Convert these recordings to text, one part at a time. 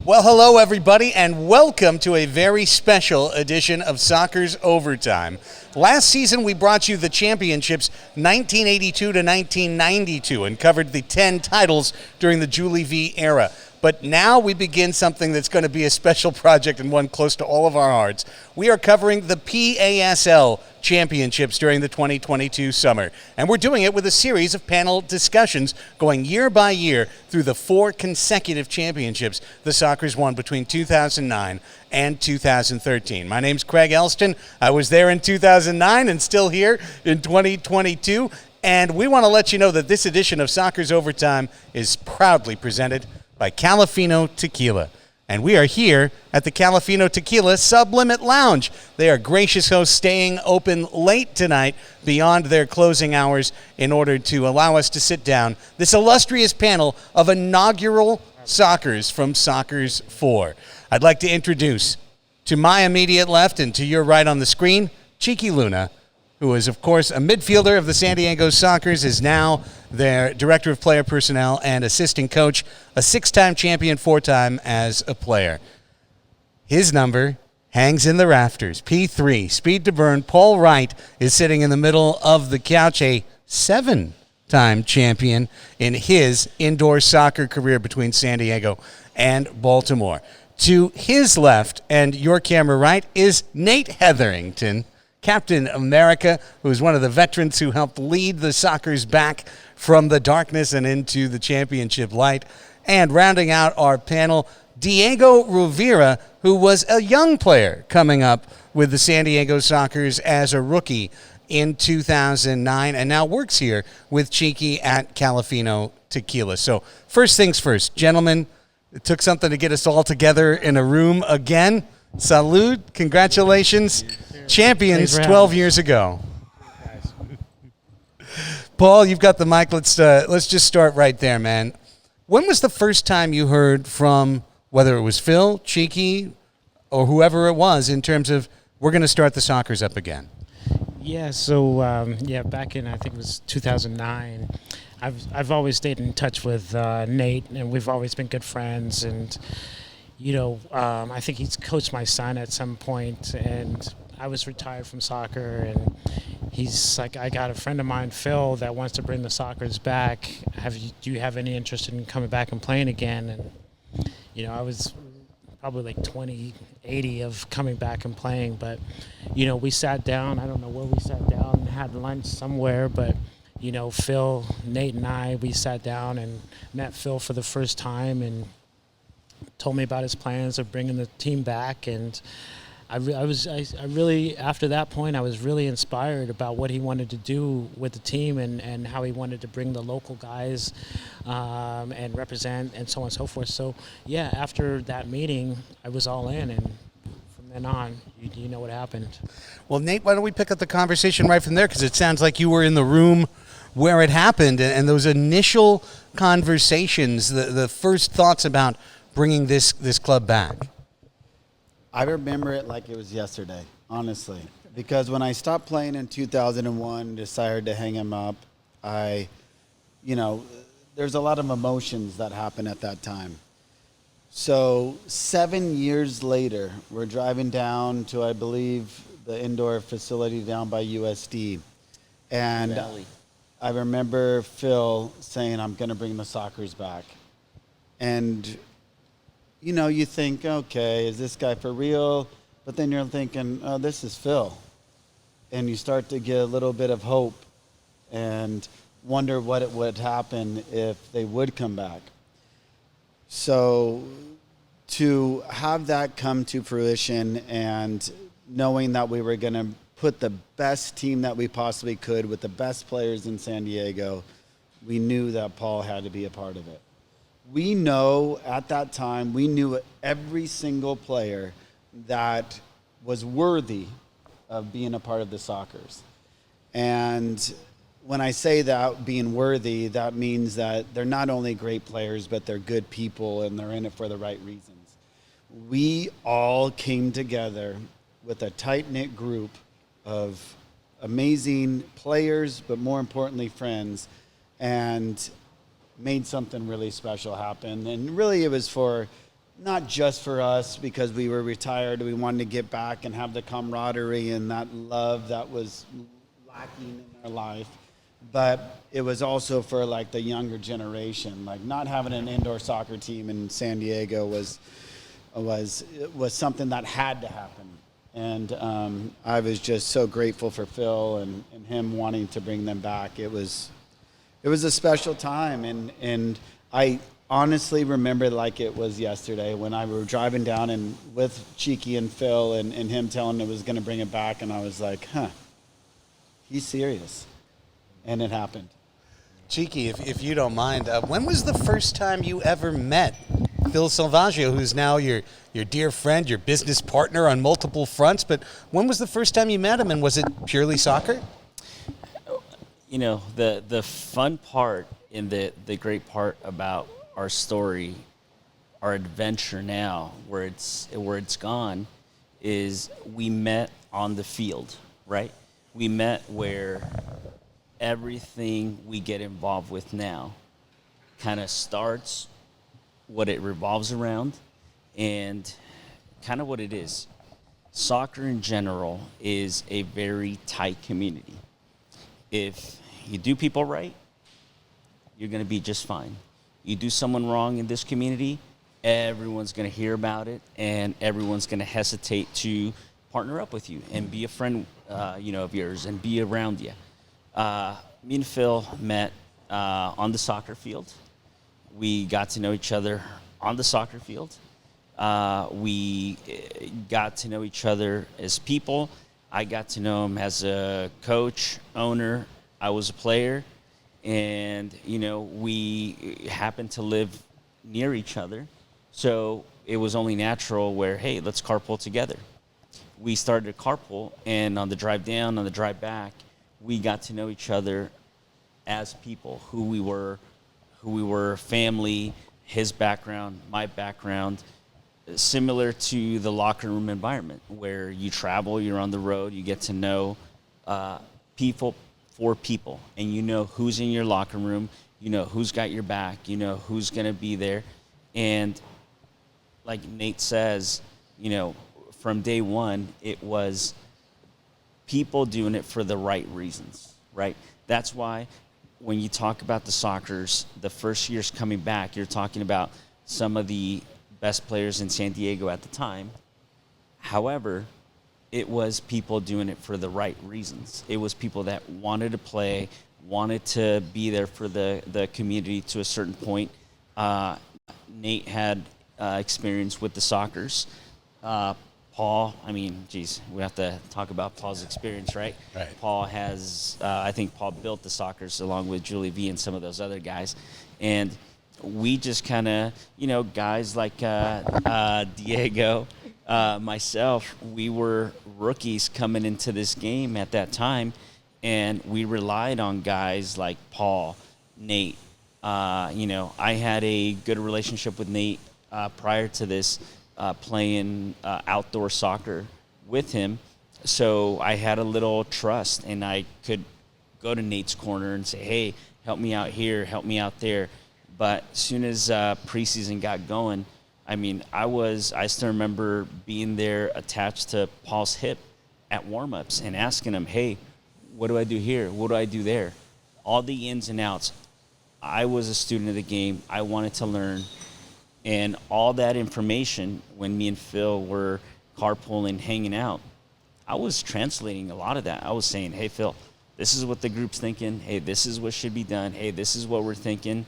Well, hello, everybody, and welcome to a very special edition of Soccer's Overtime. Last season, we brought you the championships 1982 to 1992 and covered the 10 titles during the Julie V era. But now we begin something that's going to be a special project and one close to all of our hearts. We are covering the PASL championships during the 2022 summer. And we're doing it with a series of panel discussions going year by year through the 4 consecutive championships the Sockers won between 2009 and 2013. My name's Craig Elsten. I was there in 2009 and still here in 2022. And we want to let you know that this edition of Soccer's Overtime is proudly presented by Calafino Tequila. And we are here at the Calafino Tequila Sublimit Lounge. They are gracious hosts staying open late tonight beyond their closing hours in order to allow us to sit down this illustrious panel of inaugural Sockers from Sockers 4. I'd like to introduce to my immediate left and to your right on the screen, Chiky Luna, who is, of course, a midfielder of the San Diego Sockers, is now their director of player personnel and assistant coach, a 6-time champion, 4-time as a player. His number hangs in the rafters, P3, speed to burn. Paul Wright is sitting in the middle of the couch, a 7-time champion in his indoor soccer career between San Diego and Baltimore. To his left and your camera right is Nate Hetherington, Captain America, who is one of the veterans who helped lead the Sockers back from the darkness and into the championship light. And rounding out our panel, Diego Rovira, who was a young player coming up with the San Diego Sockers as a rookie in 2009 and now works here with Chiky at Calafino Tequila. So first things first, gentlemen, it took something to get us all together in a room again. Salud, congratulations. Champions 12 years ago. Paul, you've got the mic. Let's just start right there, man. When was the first time you heard from, whether it was Phil, Chiky, or whoever it was, in terms of we're going to start the Sockers up again? Yeah, so back in, I think it was 2009, I've always stayed in touch with Nate, and we've always been good friends. And I think he's coached my son at some point, and I was retired from soccer, and he's like, I got a friend of mine, Phil, that wants to bring the Sockers back. Do you have any interest in coming back and playing again? And, I was probably like 80 of coming back and playing, but, we sat down. I don't know where we sat down and had lunch somewhere, but, Phil, Nate, and I, we sat down and met Phil for the first time and told me about his plans of bringing the team back. And I really, after that point, I was really inspired about what he wanted to do with the team and how he wanted to bring the local guys and represent and so on and so forth. So, yeah, after that meeting, I was all in, and from then on, you know what happened. Well, Nate, why don't we pick up the conversation right from there, because it sounds like you were in the room where it happened, and those initial conversations, the first thoughts about bringing this club back. I remember it like it was yesterday, honestly, because when I stopped playing in 2001, decided to hang him up, there's a lot of emotions that happen at that time. So 7 years later, we're driving down to, I believe, the indoor facility down by USD. And Valley. I remember Phil saying, I'm going to bring the Sockers back. And you think, okay, is this guy for real? But then you're thinking, oh, this is Phil. And you start to get a little bit of hope and wonder what it would happen if they would come back. So to have that come to fruition and knowing that we were going to put the best team that we possibly could with the best players in San Diego, we knew that Paul had to be a part of it. We know at that time, we knew every single player that was worthy of being a part of the Sockers. And when I say that, being worthy, that means that they're not only great players, but they're good people and they're in it for the right reasons. We all came together with a tight-knit group of amazing players, but more importantly, friends, and made something really special happen. And really it was for not just for us because we were retired. We wanted to get back and have the camaraderie and that love that was lacking in our life. But it was also for like the younger generation. Like not having an indoor soccer team in San Diego was something that had to happen. And I was just so grateful for Phil and him wanting to bring them back. It was a special time, and I honestly remember like it was yesterday when I were driving down and with Chiky and Phil and him telling it was going to bring it back, and I was like, he's serious. And it happened. Chiky, if you don't mind, when was the first time you ever met Phil Salvaggio, who's now your dear friend, your business partner on multiple fronts? But when was the first time you met him, and was it purely soccer? You know, the fun part and the great part about our story, our adventure now, where it's gone, is we met on the field, right? We met where everything we get involved with now kind of starts, what it revolves around, and kind of what it is. Soccer in general is a very tight community. If you do people right, you're going to be just fine. You do someone wrong in this community, everyone's going to hear about it, and everyone's going to hesitate to partner up with you and be a friend, of yours and be around you. Me and Phil met on the soccer field. We got to know each other on the soccer field. We got to know each other as people. I got to know him as a coach, owner. I was a player. And, we happened to live near each other. So it was only natural where, hey, let's carpool together. We started to carpool, and on the drive down, on the drive back, we got to know each other as people, who we were, family, his background, my background, similar to the locker room environment where you travel, you're on the road, you get to know people for people, and you know who's in your locker room, you know who's got your back, you know who's going to be there. And like Nate says, from day one, it was people doing it for the right reasons, right? That's why when you talk about the Soccers, the first years coming back, you're talking about some of the best players in San Diego at the time. However, it was people doing it for the right reasons. It was people that wanted to play, wanted to be there for the community to a certain point. Nate had experience with the Soccers. Paul, we have to talk about Paul's experience, right? Right. Paul has, I think Paul built the Soccers along with Julie V and some of those other guys. And we just kind of, guys like Diego, myself, we were rookies coming into this game at that time, and we relied on guys like Paul, Nate. I had a good relationship with Nate prior to this, playing outdoor soccer with him. So I had a little trust, and I could go to Nate's corner and say, hey, help me out here, help me out there. But as soon as preseason got going, I still remember being there attached to Paul's hip at warm-ups and asking him, hey, what do I do here? What do I do there? All the ins and outs. I was a student of the game. I wanted to learn. And all that information, when me and Phil were carpooling, hanging out, I was translating a lot of that. I was saying, hey, Phil, this is what the group's thinking. Hey, this is what should be done. Hey, this is what we're thinking.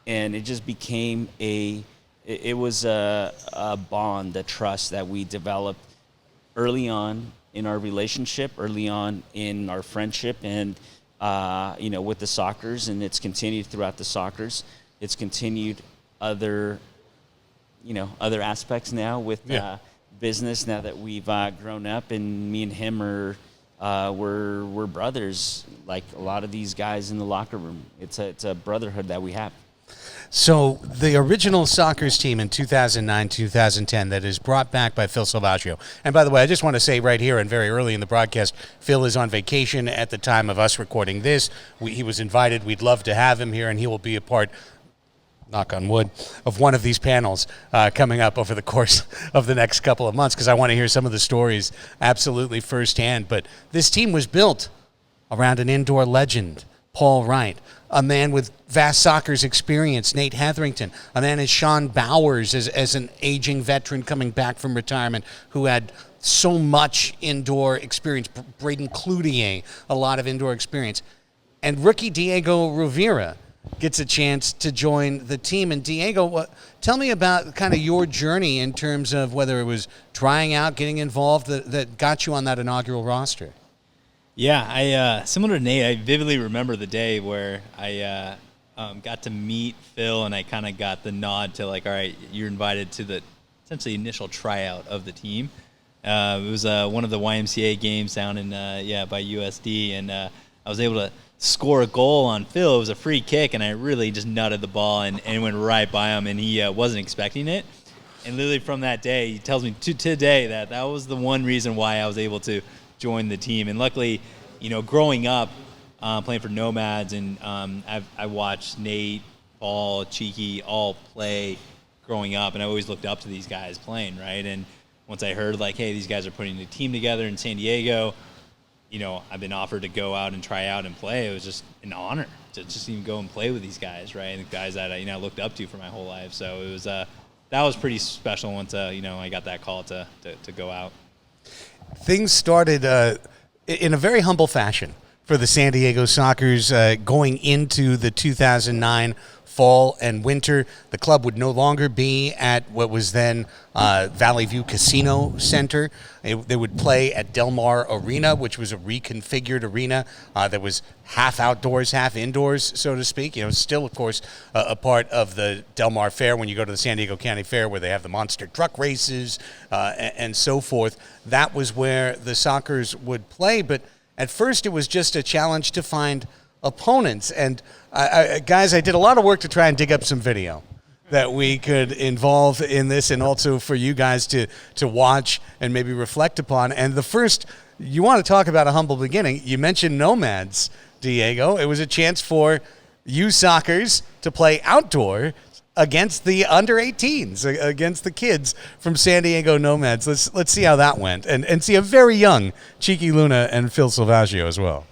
And it just became a bond, a trust that we developed early on in our relationship, early on in our friendship, and, with the Soccers, and it's continued throughout the Soccers. It's continued other aspects now with business now that we've grown up, and me and him we're brothers, like a lot of these guys in the locker room. It's a brotherhood that we have. So the original Soccers team in 2009-2010 that is brought back by Phil Salvaggio. And by the way, I just want to say right here and very early in the broadcast, Phil is on vacation at the time of us recording this. He was invited. We'd love to have him here, and he will be a part knock on wood, of one of these panels coming up over the course of the next couple of months, because I want to hear some of the stories absolutely firsthand. But this team was built around an indoor legend, Paul Wright, a man with vast soccer's experience, Nate Hetherington, a man as Sean Bowers as an aging veteran coming back from retirement who had so much indoor experience, Braden Cloutier, a lot of indoor experience. And rookie Diego Rovira gets a chance to join the team. And Diego, tell me about kind of your journey in terms of whether it was trying out, getting involved, that got you on that inaugural roster. Yeah, I similar to Nate, I vividly remember the day where I got to meet Phil, and I kind of got the nod to like, all right, you're invited to the essentially initial tryout of the team. It was one of the YMCA games down in by USD, and I was able to score a goal on Phil. It was a free kick, and I really just nutted the ball and went right by him, and he wasn't expecting it. And literally from that day, he tells me to today that was the one reason why I was able to join the team. And luckily, growing up playing for Nomads, and I watched Nate, Paul, Chiky all play growing up, and I always looked up to these guys playing, right? And once I heard like, hey, these guys are putting a team together in San Diego, I've been offered to go out and try out and play. It was just an honor to just even go and play with these guys, right? And the guys that I looked up to for my whole life. So it was that was pretty special once I got that call to go out. Things started in a very humble fashion for the San Diego Sockers going into the 2009 fall and winter. The club would no longer be at what was then Valley View Casino Center. They would play at Del Mar Arena, which was a reconfigured arena that was half outdoors, half indoors, so to speak. Still, of course, a part of the Del Mar Fair when you go to the San Diego County Fair, where they have the monster truck races and so forth. That was where the Sockers would play, but at first it was just a challenge to find opponents. And guys, I did a lot of work to try and dig up some video that we could involve in this, and also for you guys to watch and maybe reflect upon. And the first, you want to talk about a humble beginning. You mentioned Nomads, Diego. It was a chance for you Sockers to play outdoor against the under-18s, against the kids from San Diego Nomads. Let's see how that went, and see a very young Chiky Luna and Phil Silvaggio as well.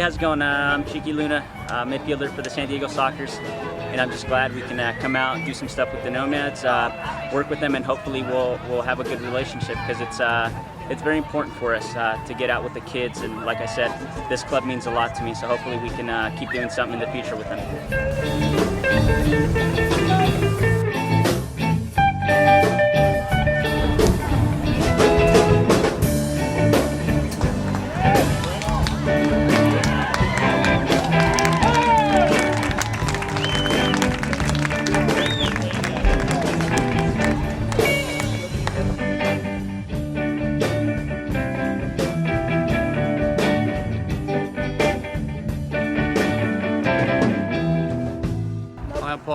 How's it going? I'm Chiky Luna, midfielder for the San Diego Sockers, and I'm just glad we can come out and do some stuff with the Nomads, work with them, and hopefully we'll have a good relationship, because it's very important for us to get out with the kids. And like I said, this club means a lot to me, so hopefully we can keep doing something in the future with them.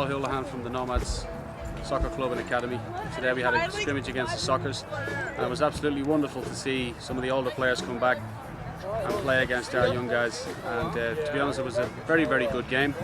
Paul Houlihan from the Nomads Soccer Club and Academy. Today we had a scrimmage against the Sockers, and it was absolutely wonderful to see some of the older players come back and play against our young guys. And to be honest, it was a very, very good game.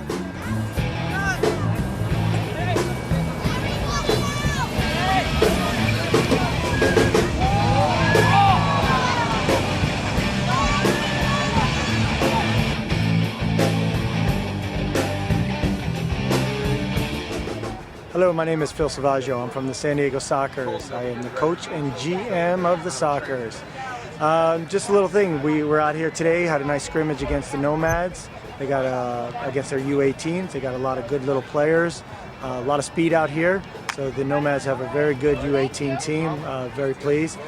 Hello, my name is Phil Savaggio. I'm from the San Diego Sockers. I am the coach and GM of the Sockers. Just a little thing. We were out here today, had a nice scrimmage against the Nomads. They got against their U18s. They got a lot of good little players, a lot of speed out here. So the Nomads have a very good U18 team. Very pleased.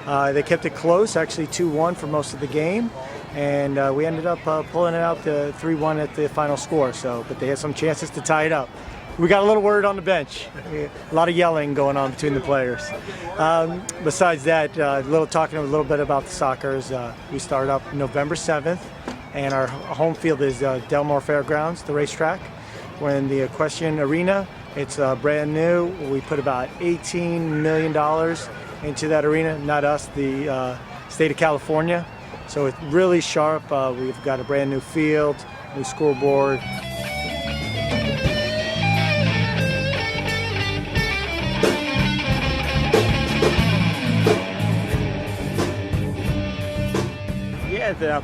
They kept it close, actually 2-1 for most of the game, and we ended up pulling it out to 3-1 at the final score. So, but they had some chances to tie it up. We got a little word on the bench. A lot of yelling going on between the players. Besides that, talking a little bit about the Sockers. We start up November 7th, and our home field is Del Mar Fairgrounds, the racetrack. We're in the Equestrian Arena. It's brand new. We put about $18 million into that arena. Not us, the state of California. So it's really sharp. We've got a brand new field, new scoreboard.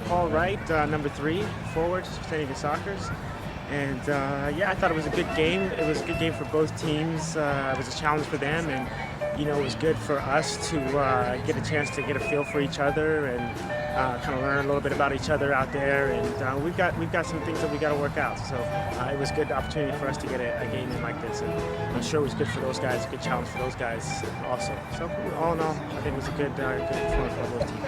Paul Wright, number 3 forward, San Diego Sockers. And I thought it was a good game. It was a good game for both teams. It was a challenge for them, and it was good for us to get a chance to get a feel for each other and kind of learn a little bit about each other out there. And we've got some things that we got to work out. So it was a good opportunity for us to get a game in like this, and I'm sure it was good for those guys, a good challenge for those guys also. So all in all, I think it was a good performance for both teams.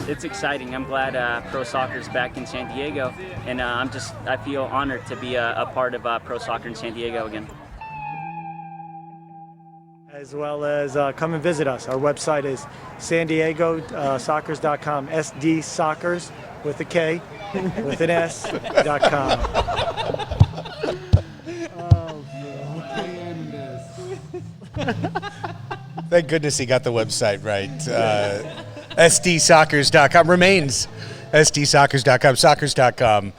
It's exciting. I'm glad pro soccer is back in San Diego, and I feel honored to be a part of pro soccer in San Diego again. As well as come and visit us. Our website is sandiego-soccers.com, SDSoccers with a K, with an S.com. Thank goodness he got the website right. SDSoccers.com remains SDSoccers.com. Soccers.com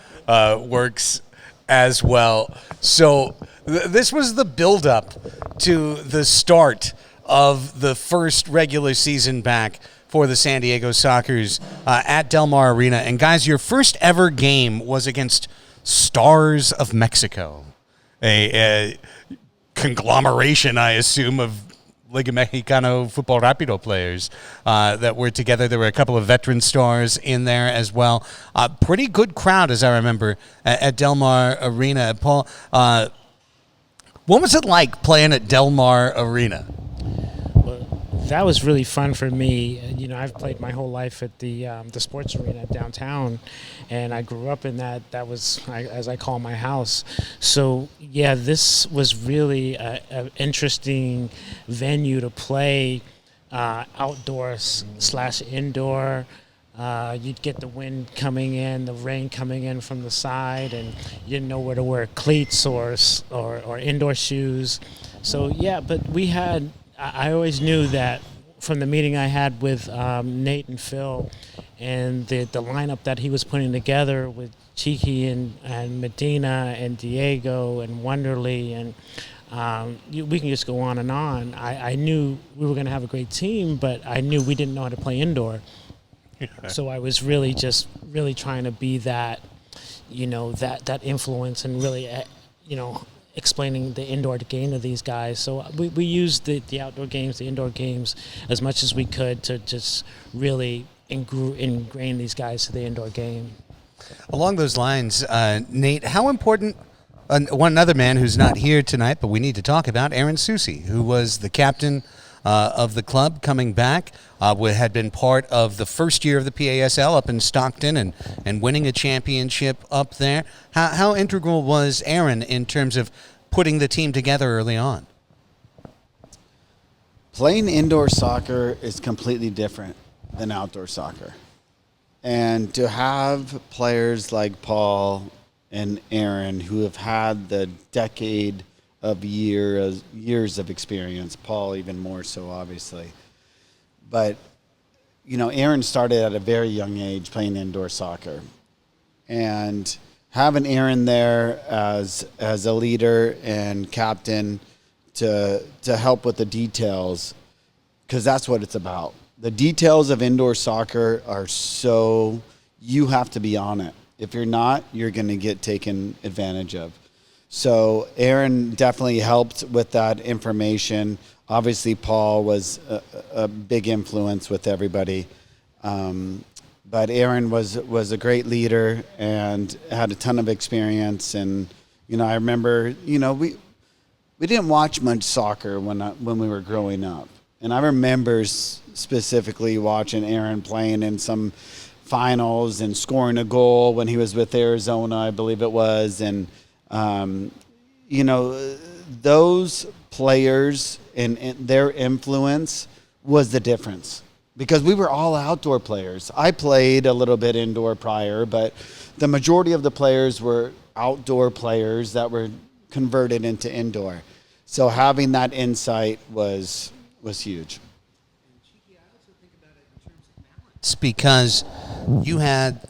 works as well. So this was the build-up to the start of the first regular season back for the San Diego Sockers at Del Mar Arena. And guys, your first ever game was against Stars of Mexico, a conglomeration, I assume, of Liga Mexicano Football Rapido players that were together. There were a couple of veteran stars in there as well. Pretty good crowd, as I remember, at Del Mar Arena. Paul, what was it like playing at Del Mar Arena? That was really fun for me. I've played my whole life at the sports arena downtown, and I grew up in that. That was, as I call, my house. So, yeah, this was really an interesting venue to play outdoors/indoor. You'd get the wind coming in, the rain coming in from the side, and you didn't know where to wear cleats or indoor shoes. So, yeah, but I always knew that from the meeting I had with Nate and Phil and the lineup that he was putting together with Chiky and Medina and Diego and Wonderly, and we can just go on and on. I knew we were going to have a great team, but I knew we didn't know how to play indoor. So I was really trying to be that, that influence and really, explaining the indoor game to these guys. So we used the outdoor games, the indoor games, as much as we could to just really ingrain these guys to the indoor game. Along those lines, Nate, how important, one other man who's not here tonight, but we need to talk about, Aaron Soucy, who was the captain of the club coming back, had been part of the first year of the PASL up in Stockton and winning a championship up there. How integral was Aaron in terms of putting the team together early on? Playing indoor soccer is completely different than outdoor soccer. And to have players like Paul and Aaron who have had the decade of years of experience, Paul even more so, obviously. But, Aaron started at a very young age playing indoor soccer. And having Aaron there as a leader and captain to help with the details, because that's what it's about. The details of indoor soccer are you have to be on it. If you're not, you're going to get taken advantage of. So Aaron definitely helped with that information. Obviously, Paul was a big influence with everybody. But Aaron was a great leader and had a ton of experience. And, I remember, we didn't watch much soccer when we were growing up. And I remember specifically watching Aaron playing in some finals and scoring a goal when he was with Arizona, I believe it was. And, those players and their influence was the difference. Because we were all outdoor players. I played a little bit indoor prior, but the majority of the players were outdoor players that were converted into indoor. So having that insight was huge. It's because you had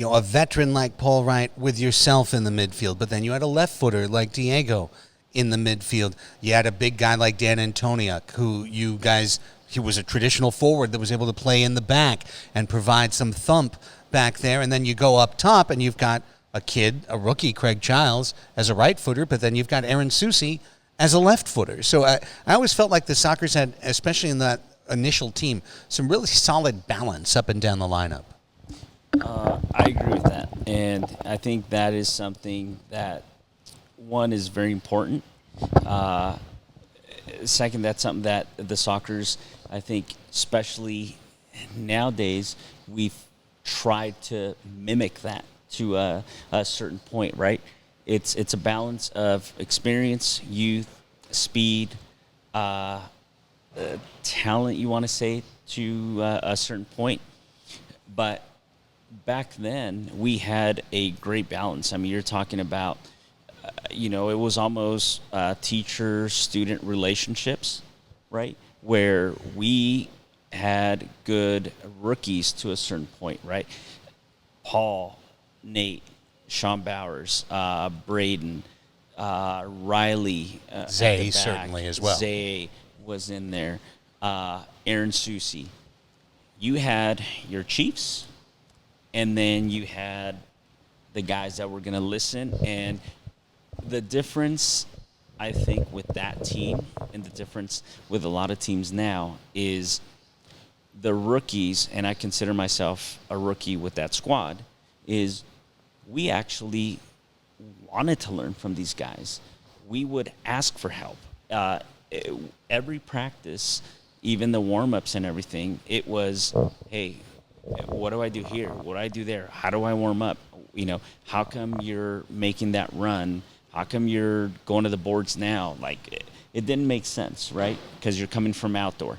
a veteran like Paul Wright with yourself in the midfield, but then you had a left footer like Diego in the midfield. You had a big guy like Dan Antoniuk, who he was a traditional forward that was able to play in the back and provide some thump back there. And then you go up top and you've got a rookie, Craig Chiles, as a right footer, but then you've got Aaron Soucy as a left footer. So I always felt like the Sockers had, especially in that initial team, some really solid balance up and down the lineup. I agree with that. And I think that is something that, one, is very important. Second, that's something that the Sockers, I think, especially nowadays, we've tried to mimic that to a certain point, right? It's a balance of experience, youth, speed, talent, you want to say, to a certain point. But back then, we had a great balance. I mean, you're talking about, it was almost teacher-student relationships, right? Where we had good rookies to a certain point, right? Paul, Nate, Sean Bowers, Braden, Riley. Zay certainly as well. Zay was in there. Aaron Soucy. You had your Chiefs, and then you had the guys that were going to listen. And the difference, I think, with that team and the difference with a lot of teams now is the rookies, and I consider myself a rookie with that squad, is we actually wanted to learn from these guys. We would ask for help. Every practice, even the warm-ups and everything, it was, hey, what do I do here? What do I do there? How do I warm up? How come you're making that run? How come you're going to the boards now? Like, it didn't make sense, right? Because you're coming from outdoor.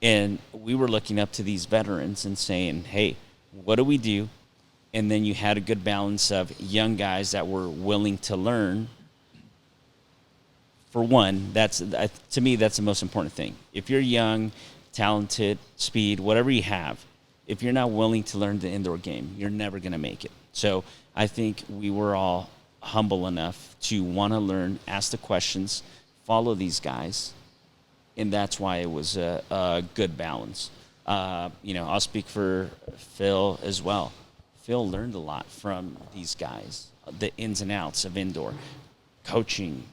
And we were looking up to these veterans and saying, hey, what do we do? And then you had a good balance of young guys that were willing to learn. For one, to me, that's the most important thing. If you're young, talented, speed, whatever you have, if you're not willing to learn the indoor game, you're never going to make it. So I think we were all humble enough to want to learn, ask the questions, follow these guys, and that's why it was a good balance. I'll speak for Phil as well. Phil learned a lot from these guys, the ins and outs of indoor. coaching.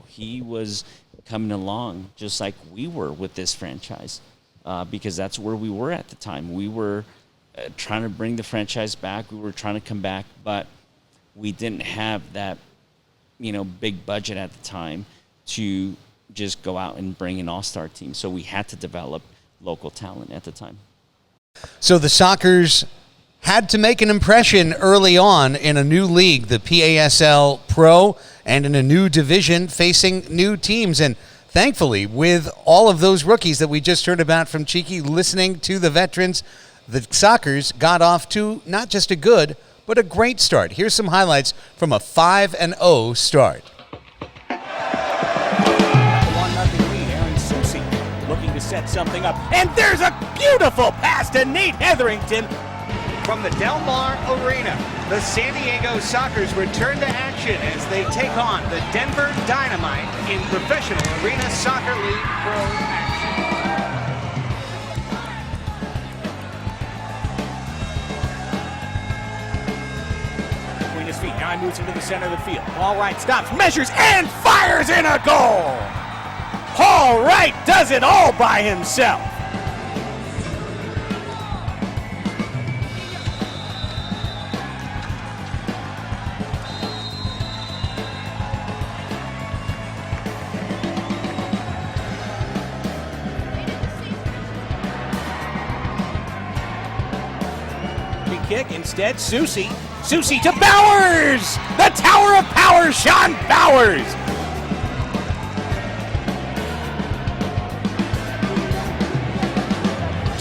He was coming along just like we were with this franchise, because that's where we were at the time. We were trying to bring the franchise back. We were trying to come back, but we didn't have that, big budget at the time to just go out and bring an all-star team. So we had to develop local talent at the time. So the Sockers had to make an impression early on in a new league, the PASL-Pro, and in a new division facing new teams. And thankfully, with all of those rookies that we just heard about from Chiky, listening to the veterans, the Sockers got off to not just a good, but a great start. Here's some highlights from a 5-0 start. 1-0 lead. Soucy looking to set something up. And there's a beautiful pass to Nate Hetherington. From the Del Mar Arena, the San Diego Sockers return to action as they take on the Denver Dynamite in Professional Arena Soccer League Pro action. Between his feet, now he moves into the center of the field. Paul Wright stops, measures, and fires in a goal! Paul Wright does it all by himself! Kick instead, Soucy to Bowers! The Tower of Power, Sean Bowers!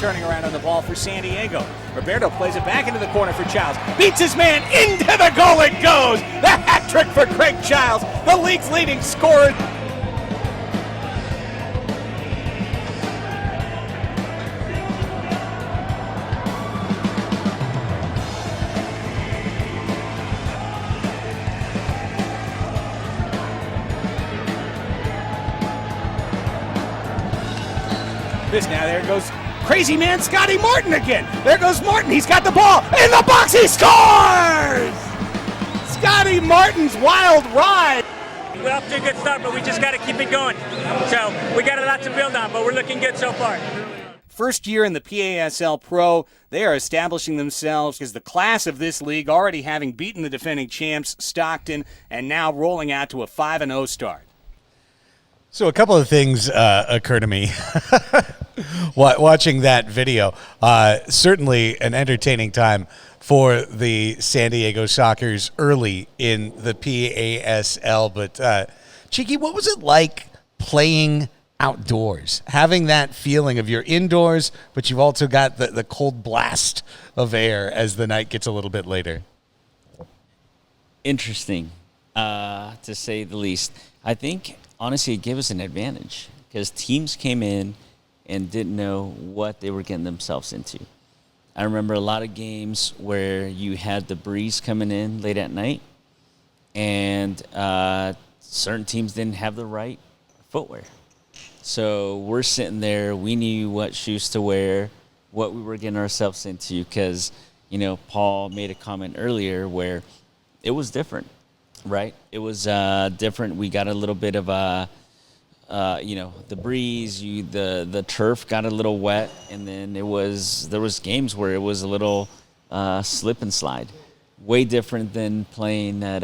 Turning around on the ball for San Diego. Roberto plays it back into the corner for Chiles. Beats his man, into the goal it goes! The hat trick for Craig Chiles, the league's leading scorer. Now there goes crazy man Scotty Martin again. There goes Martin. He's got the ball in the box. He scores! Scotty Martin's wild ride. We're off to a good start, but we just got to keep it going. So we got a lot to build on, but we're looking good so far. First year in the PASL-Pro, they are establishing themselves as the class of this league, already having beaten the defending champs, Stockton, and now rolling out to a 5-0 start. So a couple of things occur to me watching that video. Certainly an entertaining time for the San Diego Sockers early in the PASL. But Chiky, what was it like playing outdoors, having that feeling of you're indoors, but you've also got the cold blast of air as the night gets a little bit later? Interesting, to say the least. I think, honestly, it gave us an advantage because teams came in and didn't know what they were getting themselves into. I remember a lot of games where you had the breeze coming in late at night, and certain teams didn't have the right footwear. So we're sitting there. We knew what shoes to wear, what we were getting ourselves into, because, Paul made a comment earlier where it was different, right? It was different. We got a little bit of the breeze, the turf got a little wet, and then there was games where it was a little slip and slide. Way different than playing at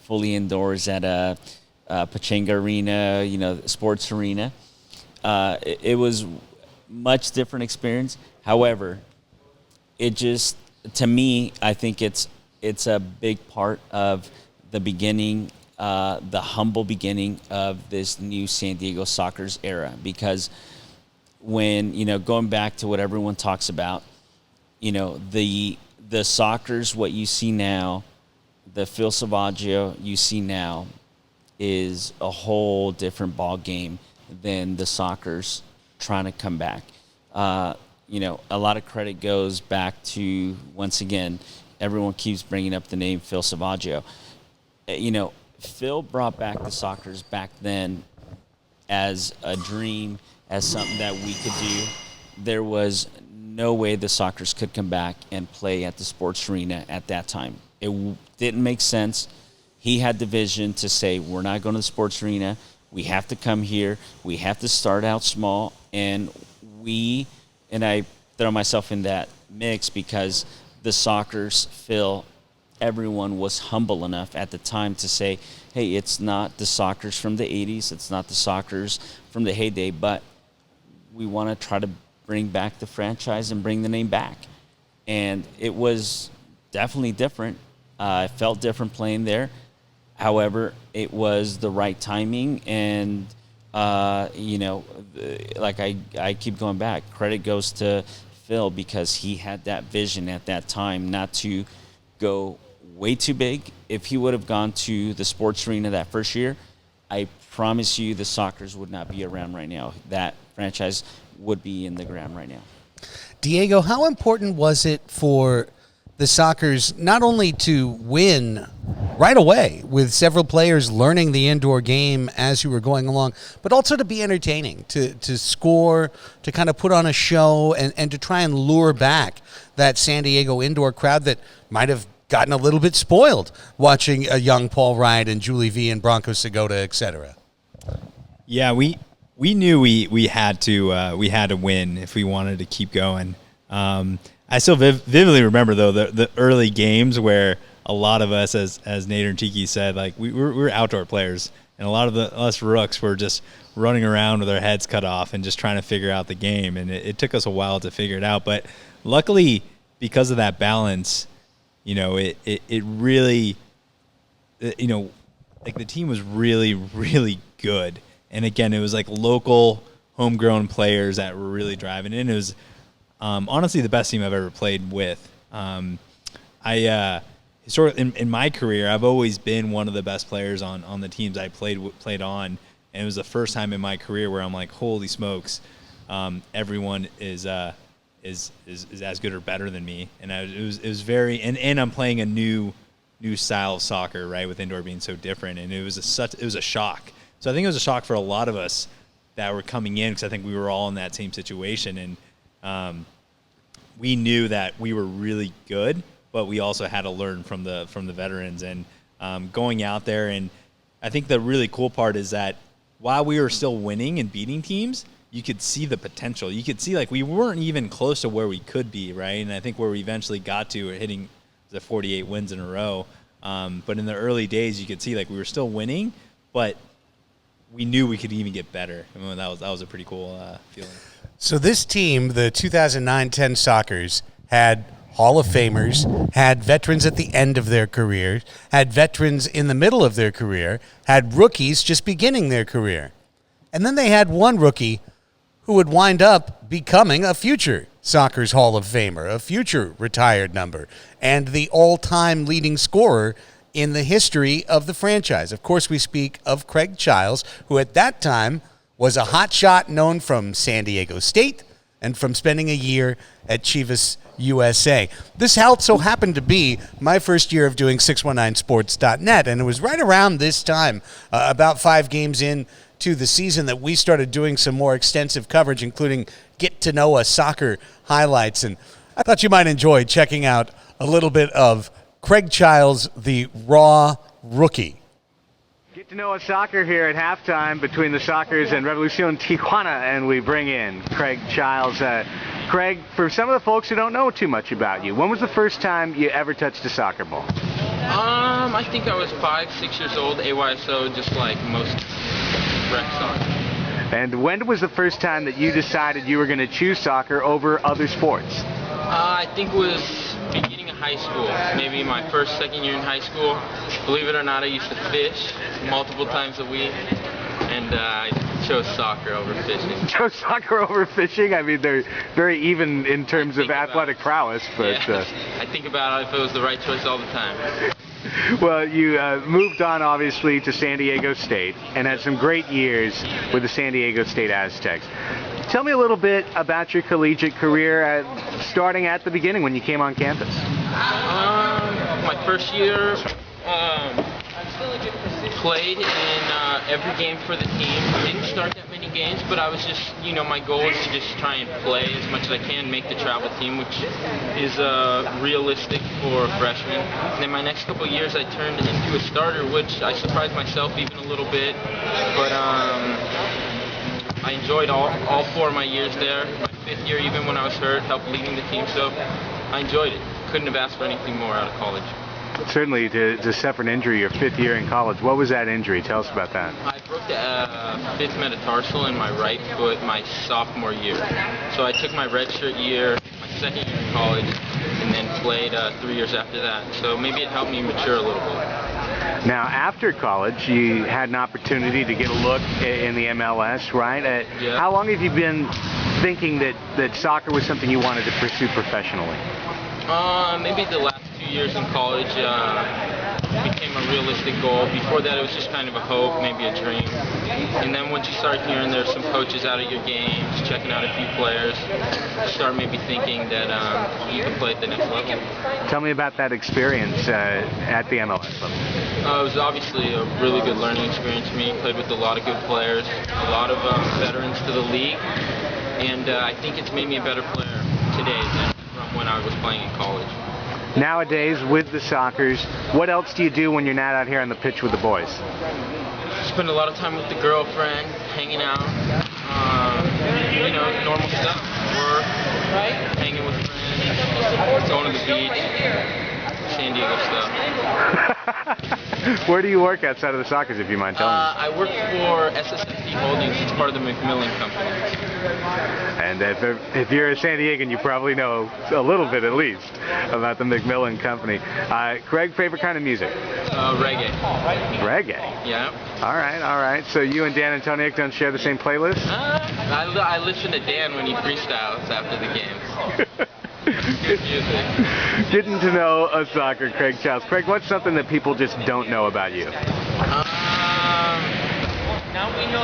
fully indoors at a Pachanga Arena, sports arena. It was much different experience. However, it just, to me, I think it's a big part of the beginning, the humble beginning of this new San Diego Sockers era, because when, going back to what everyone talks about, the Sockers, what you see now, the Phil Savaggio you see now is a whole different ball game than the Sockers trying to come back. A lot of credit goes back to, once again, everyone keeps bringing up the name Phil Savaggio. Phil brought back the Sockers back then as a dream, as something that we could do. There was no way the Sockers could come back and play at the sports arena at that time. It didn't make sense. he had the vision to say, we're not going to the sports arena. We have to come here. We have to start out small. And I throw myself in that mix because the Sockers feel everyone was humble enough at the time to say, hey, it's not the Sockers from the 80s. It's not the Sockers from the heyday, but we want to try to bring back the franchise and bring the name back. And it was definitely different. It felt different playing there. However, it was the right timing, and like I keep going back, credit goes to Phil because he had that vision at that time not to go way too big. If he would have gone to the sports arena that first year, I promise you the Sockers would not be around right now. That franchise would be in the ground right now. Diego, how important was it for the Sockers not only to win right away with several players learning the indoor game as you were going along, but also to be entertaining, to score, to kind of put on a show and to try and lure back that San Diego indoor crowd that might have gotten a little bit spoiled watching a young Paul Wright and Julie V and Bronco Segota, et cetera? Yeah, we knew we had to win if we wanted to keep going. I still vividly remember, though, the early games where a lot of us, as Nate and Chiky said, like we were outdoor players, and a lot of us rooks were just running around with our heads cut off and just trying to figure out the game, and it took us a while to figure it out. But luckily, because of that balance, it really, like the team was really, really good. And again, it was like local, homegrown players that were really driving it. And it was honestly the best team I've ever played with. Historically, in my career, I've always been one of the best players on the teams I played on. And it was the first time in my career where I'm like, holy smokes, everyone is as good or better than me. And it was very, and I'm playing a new style of soccer, right, with indoor being so different. And it was a shock. So I think it was a shock for a lot of us that were coming in, because I think we were all in that same situation. And we knew that we were really good, but we also had to learn from the veterans and going out there. And I think the really cool part is that while we were still winning and beating teams, you could see the potential. You could see, like, we weren't even close to where we could be, right? And I think where we eventually got to, hitting the 48 wins in a row. But in the early days, you could see, like, we were still winning, but we knew we could even get better. I mean, that was a pretty cool feeling. So this team, the 2009-10 Sockers, had Hall of Famers, had veterans at the end of their career, had veterans in the middle of their career, had rookies just beginning their career. And then they had one rookie who would wind up becoming a future Sockers Hall of Famer, a future retired number, and the all-time leading scorer in the history of the franchise. Of course, we speak of Craig Chiles, who at that time was a hot shot known from San Diego State and from spending a year at Chivas USA. This also happened to be my first year of doing 619sports.net, and it was right around this time, about 5 games in to the season, that we started doing some more extensive coverage, including Get to Know Us soccer highlights. And I thought you might enjoy checking out a little bit of Craig Chiles, the raw rookie. Get to Know Us soccer here at halftime between the Sockers and Revolucion Tijuana, and we bring in Craig Chiles. Craig, for some of the folks who don't know too much about you, when was the first time you ever touched a soccer ball? I think I was 5-6 years old, AYSO, just like most rec soccer. And when was the first time that you decided you were going to choose soccer over other sports? I think it was beginning of high school, maybe my second year in high school. Believe it or not, I used to fish multiple times a week, and I chose soccer over fishing. Chose soccer over fishing? I mean, they're very even in terms of athletic prowess, but... Yeah, I think about it if it was the right choice all the time. Well, you moved on, obviously, to San Diego State and had some great years with the San Diego State Aztecs. Tell me a little bit about your collegiate career, starting at the beginning when you came on campus. My first year, played in every game for the team. Didn't start that many making games, but I was just, my goal is to just try and play as much as I can, make the travel team, which is realistic for a freshman. And then my next couple of years, I turned into a starter, which I surprised myself even a little bit. But I enjoyed all 4 of my years there. My 5th year, even when I was hurt, helped leading the team, so I enjoyed it. Couldn't have asked for anything more out of college. Certainly, to suffer an injury your 5th year in college. What was that injury? Tell us about that. I broke the 5th metatarsal in my right foot my sophomore year. So I took my redshirt year, my 2nd year in college, and then played 3 years after that. So maybe it helped me mature a little bit. Now, after college, you had an opportunity to get a look in the MLS, right? Yeah. How long have you been thinking that soccer was something you wanted to pursue professionally? Maybe the last 2 years in college became a realistic goal. Before that, it was just kind of a hope, maybe a dream. And then once you start hearing there's some coaches out at your games, checking out a few players, you start maybe thinking that you can play at the next level. Tell me about that experience at the MLS level. It was obviously a really good learning experience for me. Played with a lot of good players, a lot of veterans to the league, and I think it's made me a better player today than from when I was playing in college. Nowadays, with the Sockers, what else do you do when you're not out here on the pitch with the boys? Spend a lot of time with the girlfriend, hanging out, normal stuff. Work, hanging with friends, going to the beach, San Diego stuff. Where do you work outside of the Sockers, if you mind telling me? I work for SSFD Holdings. It's part of the McMillan Company. And if you're a San Diegan, you probably know a little bit, at least, about the McMillan Company. Craig, favorite kind of music? Reggae. Reggae? Yeah. All right. So you and Dan Antoniuk don't share the same playlist? I listen to Dan when he freestyles after the games. Good music. Getting to know a soccer, Craig Chiles. Craig, what's something that people just don't know about you?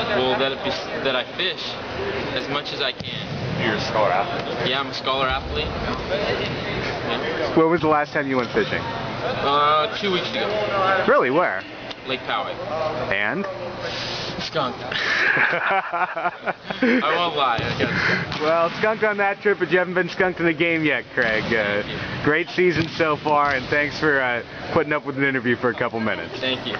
Well, that I fish as much as I can. You're a scholar athlete? Yeah, I'm a scholar athlete. Yeah. When was the last time you went fishing? 2 weeks ago. Really? Where? Lake Poway. And? Skunk. I won't lie. I guess. Well, skunked on that trip, but you haven't been skunked in the game yet, Craig. Great season so far, and thanks for putting up with an interview for a couple minutes. Thank you.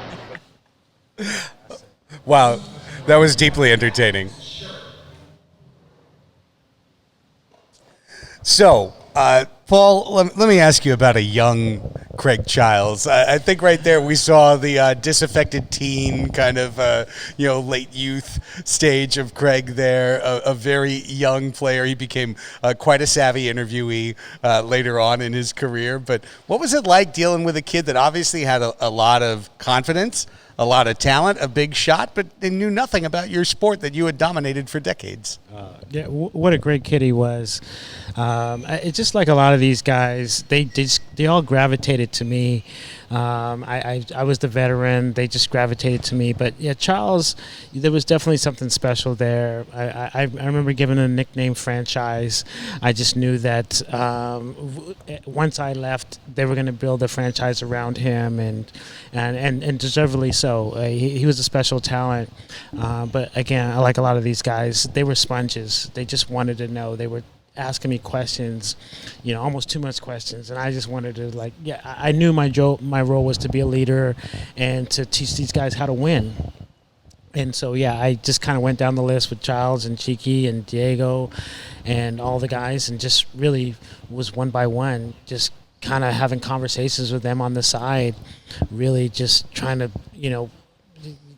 Wow, that was deeply entertaining. So, Paul, let me ask you about a young Craig Chiles. I think right there we saw the disaffected teen kind of, late youth stage of Craig there, a very young player. He became quite a savvy interviewee later on in his career. But what was it like dealing with a kid that obviously had a lot of confidence, a lot of talent, a big shot, but they knew nothing about your sport that you had dominated for decades? What a great kid he was. It's just like a lot of these guys, they all gravitated to me. I was the veteran. They just gravitated to me. But yeah, Chiles, there was definitely something special there. I remember giving him a nickname franchise. I just knew that once I left, they were going to build a franchise around him, and deservedly so. He was a special talent. But again, like a lot of these guys, they were sponges. They just wanted to know. They were asking me questions, almost too much questions, and I just wanted to I knew my role was to be a leader and to teach these guys how to win. And so I just kind of went down the list with Chiles and Chiky and Diego and all the guys, and just really was one by one, just kind of having conversations with them on the side, really just trying to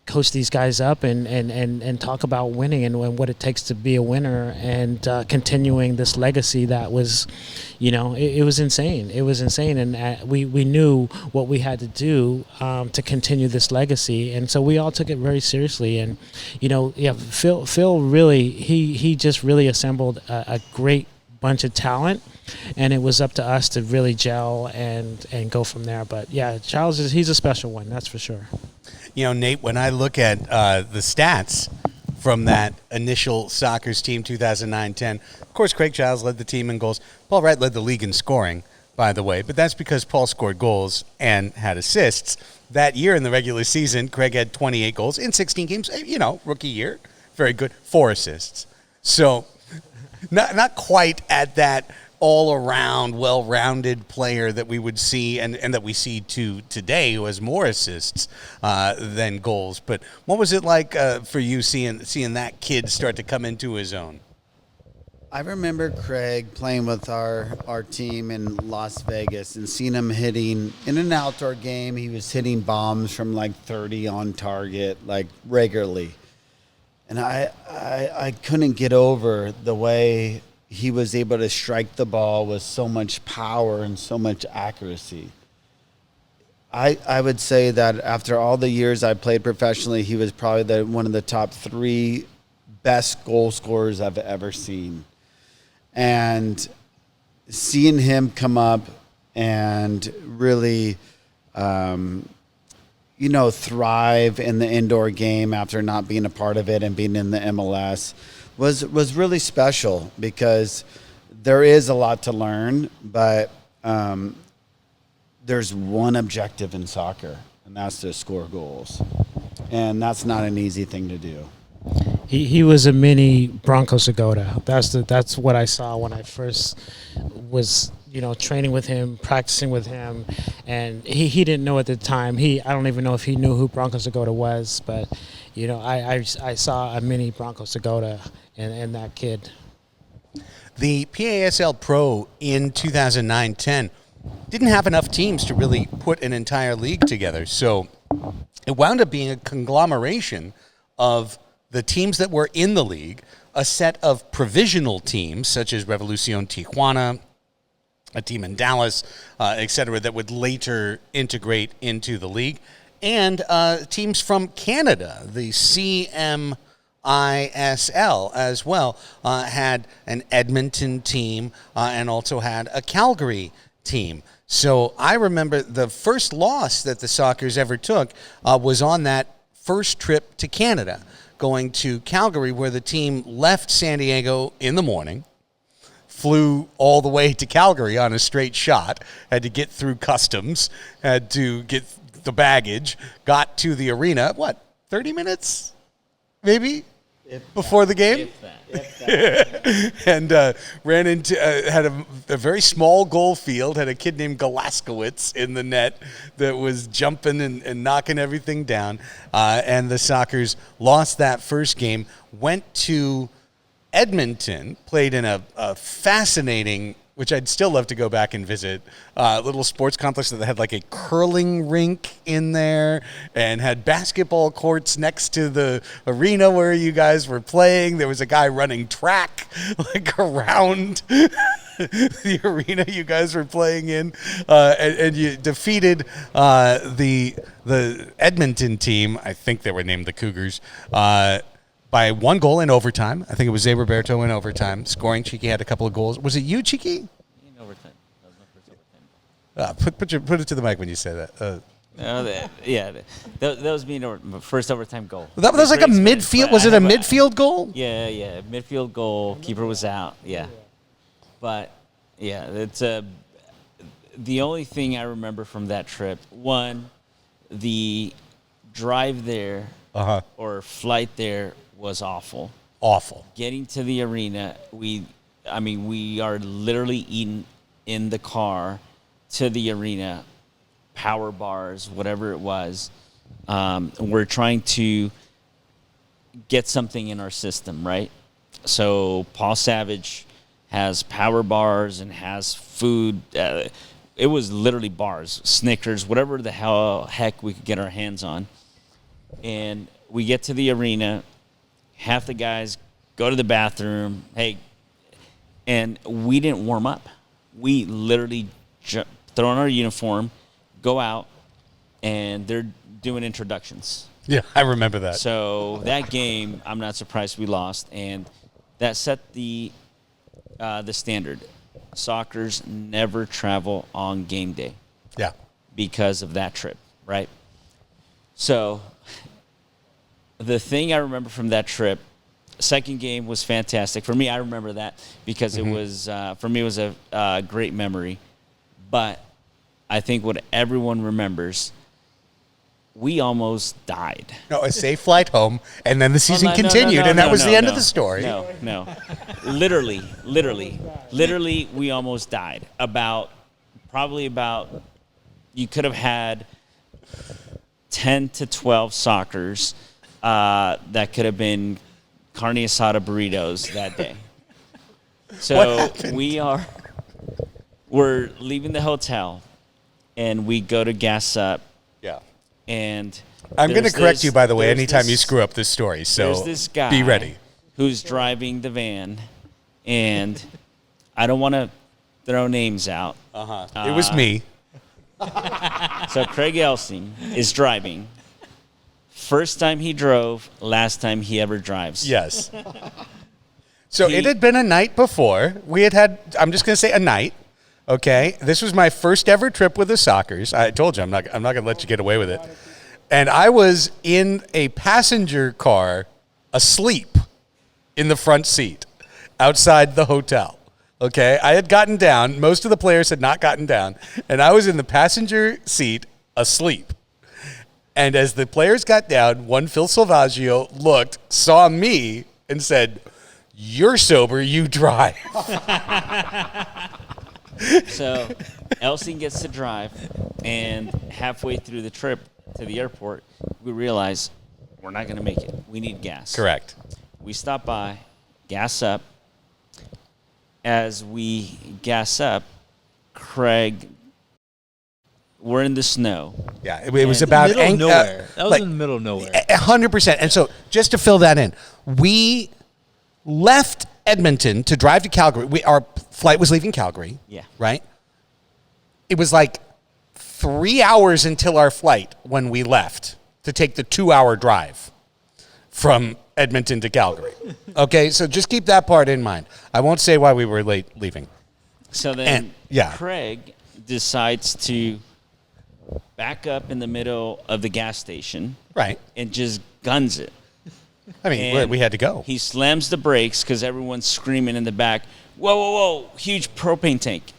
coach these guys up and talk about winning and what it takes to be a winner, and continuing this legacy that was, it was insane. It was insane, and we knew what we had to do to continue this legacy, and so we all took it very seriously. And Phil really he just really assembled a great bunch of talent, and it was up to us to really gel and go from there. But yeah, Chiles he's a special one, that's for sure. Nate, when I look at the stats from that initial Sockers team, 2009-10, of course, Craig Chiles led the team in goals. Paul Wright led the league in scoring, by the way, but that's because Paul scored goals and had assists. That year in the regular season, Craig had 28 goals in 16 games, rookie year. Very good. 4 assists. So not quite at that all-around, well-rounded player that we would see and that we see today, who has more assists than goals. But what was it like for you seeing that kid start to come into his own? I remember Craig playing with our team in Las Vegas and seeing him hitting, in an outdoor game, he was hitting bombs from like 30 on target, like regularly. And I couldn't get over the way he was able to strike the ball with so much power and so much accuracy. I would say that after all the years I played professionally, he was probably one of the top 3 best goal scorers I've ever seen. And seeing him come up and really, thrive in the indoor game after not being a part of it and being in the MLS was really special, because there is a lot to learn, but there's one objective in soccer, and that's to score goals. And that's not an easy thing to do. He was a mini Bronco Segota. That's what I saw when I first was training with him, practicing with him, and he didn't know at the time. I don't even know if he knew who Bronco Segota was, but I saw a mini Bronco Segota in that kid. The PASL-Pro in 2009-10 didn't have enough teams to really put an entire league together, so it wound up being a conglomeration of the teams that were in the league, a set of provisional teams such as Revolucion Tijuana, a team in Dallas, et cetera, that would later integrate into the league, and teams from Canada, the CMISL as well, had an Edmonton team and also had a Calgary team. So I remember the first loss that the Sockers ever took was on that first trip to Canada, going to Calgary, where the team left San Diego in the morning, flew all the way to Calgary on a straight shot, had to get through customs, had to get the baggage, got to the arena, 30 minutes maybe before the game? And ran into, had a very small goal field, had a kid named Galaskowitz in the net that was jumping and knocking everything down. And the Sockers lost that first game, went to Edmonton, played in a fascinating, which I'd still love to go back and visit, little sports complex that had like a curling rink in there and had basketball courts next to the arena where you guys were playing. There was a guy running track like around the arena you guys were playing in, and you defeated the Edmonton team. I think they were named the Cougars, by 1 goal in overtime. I think it was Zé Roberto in overtime, scoring. Chiky had a couple of goals. Was it you, Chiky? In overtime. That was my first overtime. Put it to the mic when you say that. That was me in my first overtime goal. That was like a midfield. Was it a midfield goal? Yeah, midfield goal. Keeper was out. Yeah, but yeah, it's the only thing I remember from that trip. One, the drive there or flight there was awful. Awful. Getting to the arena, we are literally eating in the car to the arena, power bars, whatever it was. We're trying to get something in our system, right? So Paul Savage has power bars and has food. It was literally bars, Snickers, whatever the heck we could get our hands on. And we get to the arena, half the guys go to the bathroom, and we didn't warm up. We literally throw on our uniform, go out, and they're doing introductions. Yeah, I remember that. So that game, I'm not surprised we lost, and that set the standard. Sockers never travel on game day. Yeah. Because of that trip, right? So the thing I remember from that trip, second game was fantastic. For me, I remember that because it was, for me, it was a great memory. But I think what everyone remembers, we almost died. No, a safe flight home, and then the season No, continued, and that was the end of the story. No. Literally, we almost died. Probably about, you could have had 10 to 12 Sockers that could have been carne asada burritos that day. So we're leaving the hotel, and we go to gas up. Yeah. And I'm going to correct you, by the way, anytime you screw up this story. So there's this guy be ready. Who's driving the van, and I don't want to throw names out. It was me. So Craig Elsten is driving. First time he drove, last time he ever drives. Yes. So it had been a night before. We had, I'm just going to say a night. Okay. This was my first ever trip with the Sockers. I told you I'm not going to let you get away with it. And I was in a passenger car asleep in the front seat outside the hotel. Okay. I had gotten down. Most of the players had not gotten down. And I was in the passenger seat asleep. And as the players got down, one Phil Salvaggio looked, saw me, and said, "You're sober, you drive." So Elsten gets to drive, and halfway through the trip to the airport, we realize we're not going to make it. We need gas. Correct. We stop by, gas up. As we gas up, Craig, we're in the snow. Yeah, it was about middle of nowhere. That was in the middle of nowhere. 100%. And so just to fill that in, we left Edmonton to drive to Calgary. Our flight was leaving Calgary. Yeah. Right? It was like 3 hours until our flight when we left to take the 2-hour drive from Edmonton to Calgary. Okay, so just keep that part in mind. I won't say why we were late leaving. So then Craig decides to back up in the middle of the gas station. Right. And just guns it. I mean, we had to go. He slams the brakes because everyone's screaming in the back, "Whoa, whoa, whoa, huge propane tank.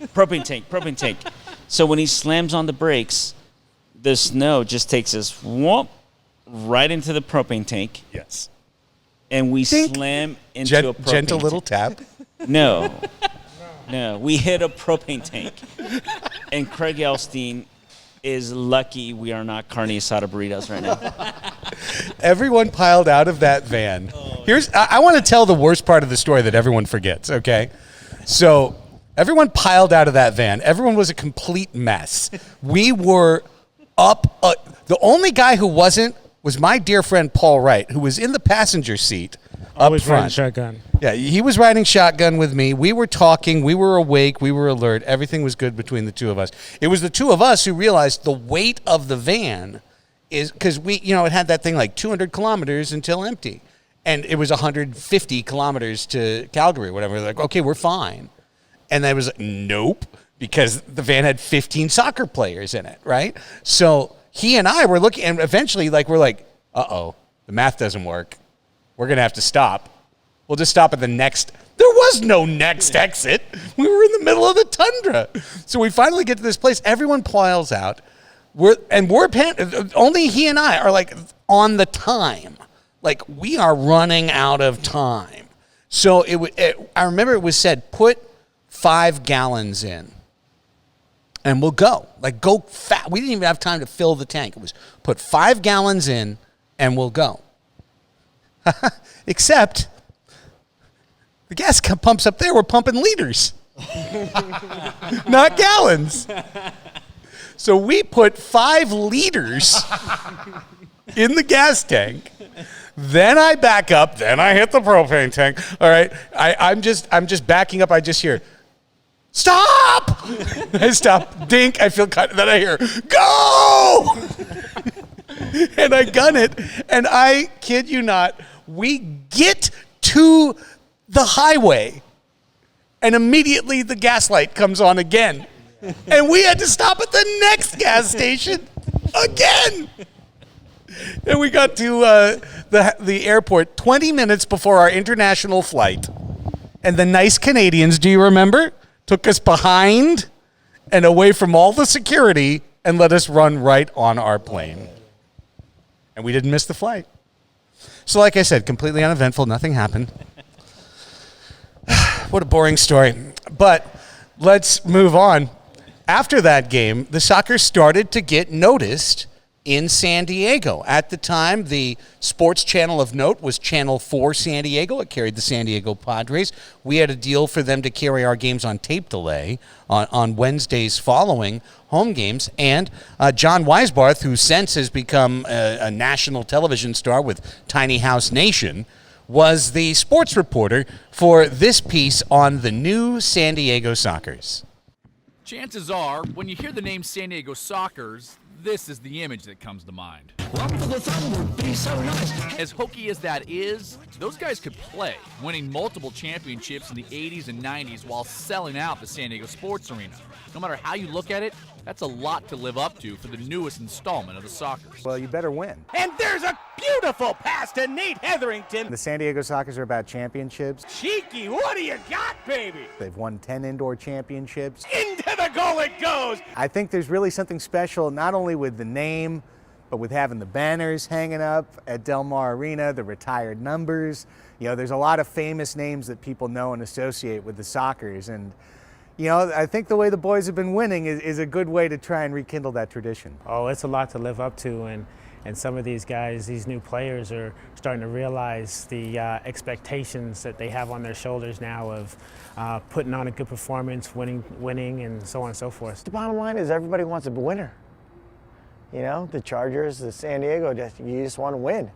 So when he slams on the brakes, the snow just takes us right into the propane tank. Yes. And we slam into a propane gentle tank. little tap. No, we hit a propane tank. And Craig Elsten is lucky we are not carne asada burritos right now. Everyone piled out of that van. I want to tell the worst part of the story that everyone forgets, okay? So everyone piled out of that van. Everyone was a complete mess. We were up. The only guy who wasn't was my dear friend Paul Wright, who was in the passenger seat up front. Riding shotgun. Yeah, he was riding shotgun with me. We were talking. We were awake. We were alert. Everything was good between the two of us. It was the two of us who realized the weight of the van is because it had that thing like 200 kilometers until empty. And it was 150 kilometers to Calgary, whatever. Like, okay, we're fine. And I was like, nope, because the van had 15 soccer players in it, right? So he and I were looking, and eventually, we're like, uh-oh, the math doesn't work. We're going to have to stop. We'll just stop at the next. There was no next exit. We were in the middle of the tundra. So we finally get to this place. Everyone piles out. Only he and I are on the time. We are running out of time. So I remember it was said, put 5 gallons in and we'll go. Go fast. We didn't even have time to fill the tank. It was put 5 gallons in and we'll go. Except the gas pumps up there were pumping liters, not gallons. So we put 5 liters in the gas tank. Then I back up. Then I hit the propane tank. All right. I'm just backing up. I just hear, stop! I stop. Dink. I feel cut. Then I hear, go! And I gun it. And I kid you not, we get to the highway. And immediately the gas light comes on again. And we had to stop at the next gas station again. And we got to the airport 20 minutes before our international flight. And the nice Canadians, do you remember, took us behind and away from all the security and let us run right on our plane. And we didn't miss the flight. So like I said, completely uneventful. Nothing happened. What a boring story. But let's move on. After that game, the Sockers started to get noticed in San Diego. At the time, the sports channel of note was Channel 4 San Diego. It carried the San Diego Padres. We had a deal for them to carry our games on tape delay on Wednesdays following home games. And John Weisbarth, who since has become a national television star with Tiny House Nation, was the sports reporter for this piece on the new San Diego Sockers. Chances are, when you hear the name San Diego Sockers, this is the image that comes to mind. As hokey as that is, those guys could play, winning multiple championships in the 80s and 90s while selling out the San Diego Sports Arena. No matter how you look at it, that's a lot to live up to for the newest installment of the Sockers. Well, you better win. And there's a beautiful pass to Nate Hetherington. The San Diego Sockers are about championships. Chiky, what do you got, baby? They've won 10 indoor championships. Into the goal it goes. I think there's really something special, not only with the name, but with having the banners hanging up at Del Mar Arena, the retired numbers. You know, there's a lot of famous names that people know and associate with the Sockers. And, you know, I think the way the boys have been winning is a good way to try and rekindle that tradition. Oh, it's a lot to live up to, and some of these guys, these new players, are starting to realize the expectations that they have on their shoulders now of putting on a good performance, winning, and so on and so forth. The bottom line is everybody wants a winner. You know, the Chargers, the San Diego, you just want to win.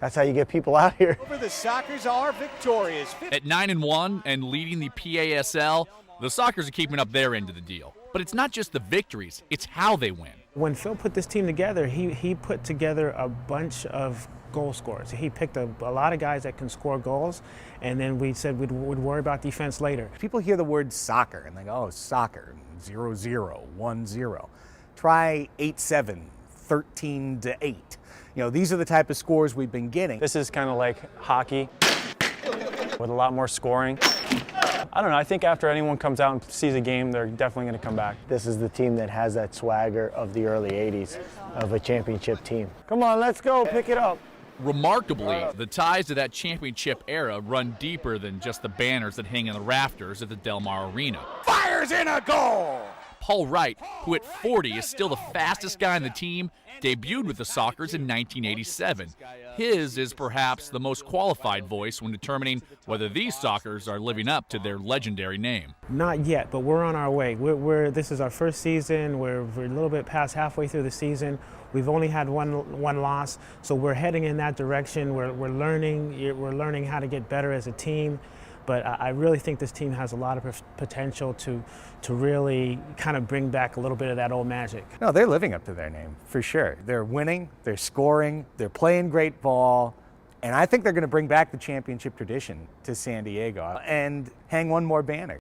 That's how you get people out here. The Sockers are victorious. At 9-1 and leading the PASL, the Sockers are keeping up their end of the deal. But it's not just the victories, it's how they win. When Phil put this team together, he put together a bunch of goal scorers. He picked a lot of guys that can score goals, and then we said we'd worry about defense later. People hear the word soccer and they go, oh, soccer, 0-0, 1-0. Try 8-7, 13-8. You know, these are the type of scores we've been getting. This is kind of like hockey with a lot more scoring. I don't know, I think after anyone comes out and sees a game, they're definitely going to come back. This is the team that has that swagger of the early 80s, of a championship team. Come on, let's go, pick it up. Remarkably, the ties to that championship era run deeper than just the banners that hang in the rafters at the Del Mar Arena. Fires in a goal! Paul Wright, who at 40 is still the fastest guy on the team, debuted with the Sockers in 1987. His is perhaps the most qualified voice when determining whether these Sockers are living up to their legendary name. Not yet, but we're on our way. This is our first season. We're a little bit past halfway through the season. We've only had one loss, so we're heading in that direction. We're learning how to get better as a team. But I really think this team has a lot of potential to really kind of bring back a little bit of that old magic. No, they're living up to their name, for sure. They're winning, they're scoring, they're playing great ball, and I think they're going to bring back the championship tradition to San Diego and hang one more banner.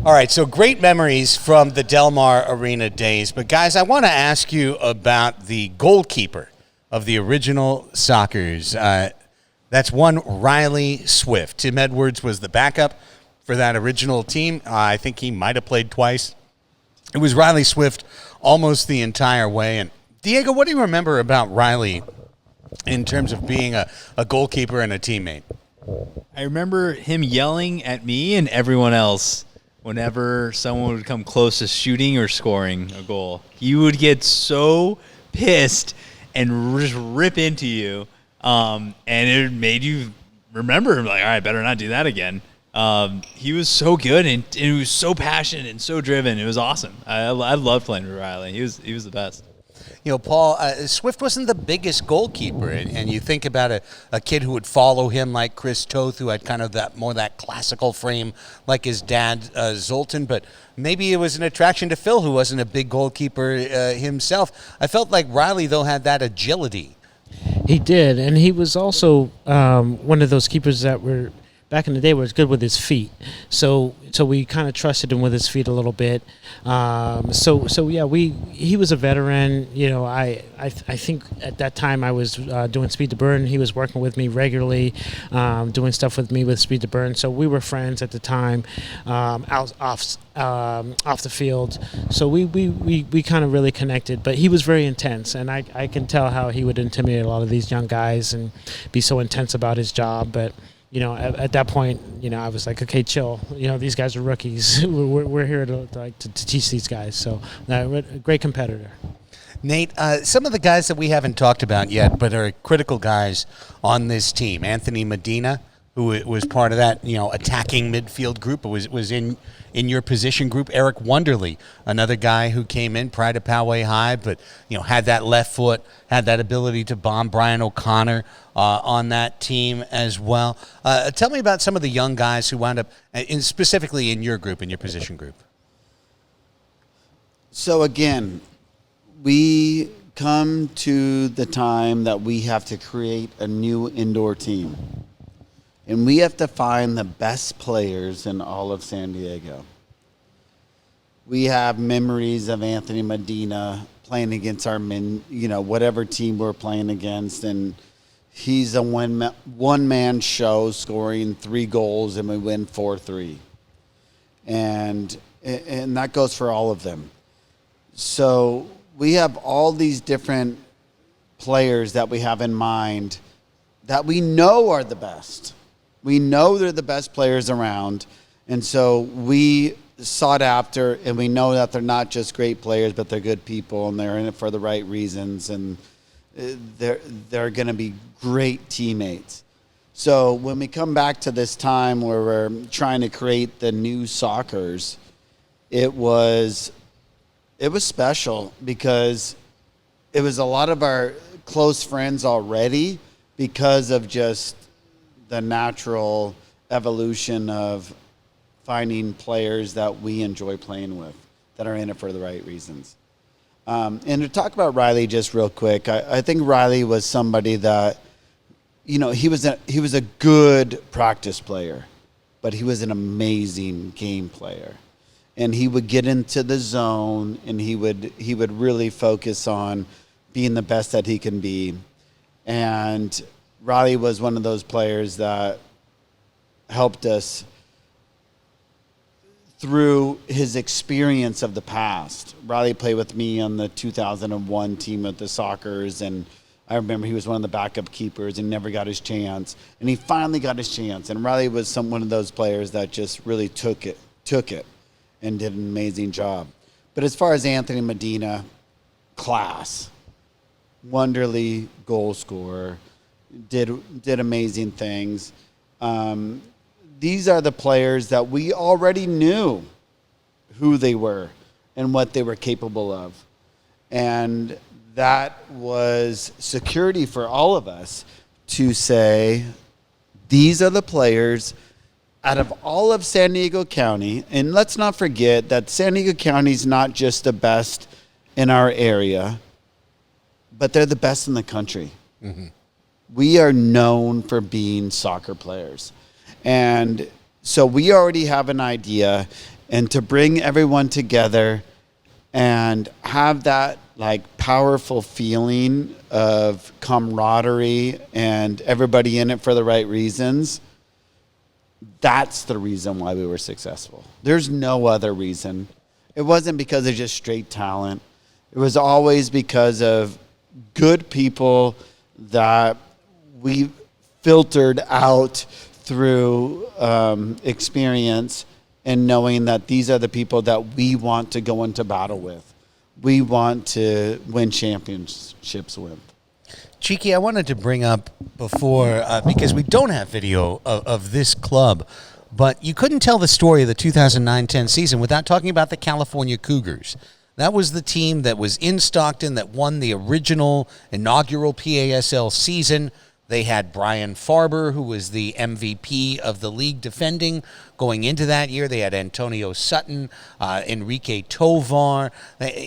All right, so great memories from the Del Mar Arena days. But, guys, I want to ask you about the goalkeeper of the original Sockers. That's one Riley Swift. Tim Edwards was the backup for that original team. I think he might have played twice. It was Riley Swift almost the entire way. And, Diego, what do you remember about Riley in terms of being a goalkeeper and a teammate? I remember him yelling at me and everyone else whenever someone would come close to shooting or scoring a goal. He would get so pissed and just rip into you. And it made you remember, like, all right, better not do that again. He was so good and he was so passionate and so driven. It was awesome. I loved playing with Riley. He was the best. You know, Paul, Swift wasn't the biggest goalkeeper, and you think about a kid who would follow him like Chris Toth, who had kind of that classical frame like his dad, Zoltan, but maybe it was an attraction to Phil, who wasn't a big goalkeeper himself. I felt like Riley, though, had that agility. He did, and he was also one of those keepers that were back in the day was good with his feet. So we kind of trusted him with his feet a little bit. So yeah, he was a veteran. You know, I think at that time I was doing Speed to Burn. He was working with me regularly, doing stuff with me with Speed to Burn. So we were friends at the time, off the field. So we kind of really connected. But he was very intense, and I can tell how he would intimidate a lot of these young guys and be so intense about his job. But you know, at that point, you know, I was like, okay, chill. You know, these guys are rookies. we're here to teach these guys. So, a great competitor. Nate, some of the guys that we haven't talked about yet, but are critical guys on this team. Anthony Medina, who was part of that, you know, attacking midfield group, was in your position group. Eric Wonderly, another guy who came in, pride of Poway High, but, you know, had that left foot, had that ability to bomb. Brian O'Connor on that team as well. Tell me about some of the young guys who wound up, specifically in your group, in your position group. So again, we come to the time that we have to create a new indoor team. And we have to find the best players in all of San Diego. We have memories of Anthony Medina playing against our whatever team we're playing against, and he's a one-man show, scoring 3 goals, and we win 4-3. And that goes for all of them. So we have all these different players that we have in mind that we know are the best. We know they're the best players around, and so we sought after, and we know that they're not just great players, but they're good people, and they're in it for the right reasons, and they're going to be great teammates. So when we come back to this time where we're trying to create the new Sockers, it was special because it was a lot of our close friends already because of just the natural evolution of finding players that we enjoy playing with, that are in it for the right reasons. And to talk about Riley just real quick, I think Riley was somebody that, you know, he was a good practice player, but he was an amazing game player. And he would get into the zone, and he would really focus on being the best that he can be. And Riley was one of those players that helped us through his experience of the past. Riley played with me on the 2001 team at the Sockers, and I remember he was one of the backup keepers and never got his chance. And he finally got his chance. And Riley was one of those players that just really took it and did an amazing job. But as far as Anthony Medina, class, Wonderly goal scorer, did amazing things. These are the players that we already knew who they were and what they were capable of. And that was security for all of us to say, these are the players out of all of San Diego County. And let's not forget that San Diego County is not just the best in our area, but they're the best in the country. Mm-hmm. We are known for being soccer players. And so we already have an idea, and to bring everyone together and have that like powerful feeling of camaraderie and everybody in it for the right reasons, that's the reason why we were successful. There's no other reason. It wasn't because of just straight talent. It was always because of good people that we filtered out through experience and knowing that these are the people that we want to go into battle with. We want to win championships with. Chiky, I wanted to bring up before, because we don't have video of this club, but you couldn't tell the story of the 2009-10 season without talking about the California Cougars. That was the team that was in Stockton that won the original inaugural PASL season. They had Brian Farber, who was the MVP of the league defending going into that year. They had Antonio Sutton, Enrique Tovar,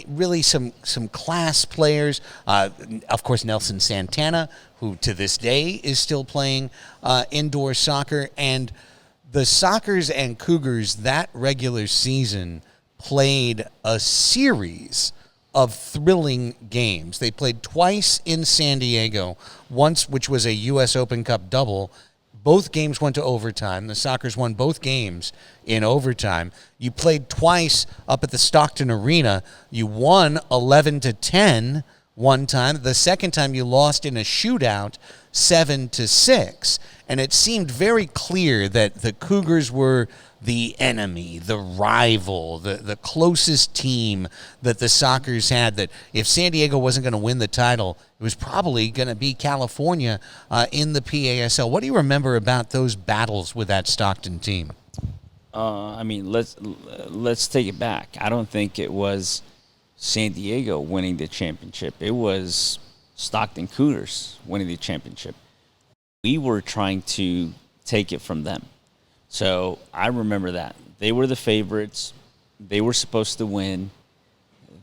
really some class players. Of course, Nelson Santana, who to this day is still playing indoor soccer. And the Sockers and Cougars that regular season played a series of thrilling games. They played twice in San Diego, once which was a U.S. Open Cup double. Both games went to overtime. The Sockers won both games in overtime. You played twice up at the Stockton Arena. You won 11-10 one time. The second time you lost in a shootout 7-6. And it seemed very clear that the Cougars were the enemy, the rival, the closest team that the Sockers had, that if San Diego wasn't going to win the title, it was probably going to be California in the PASL. What do you remember about those battles with that Stockton team? I mean, let's take it back. I don't think it was San Diego winning the championship. It was Stockton Cougars winning the championship. We were trying to take it from them. So I remember that. They were the favorites. They were supposed to win.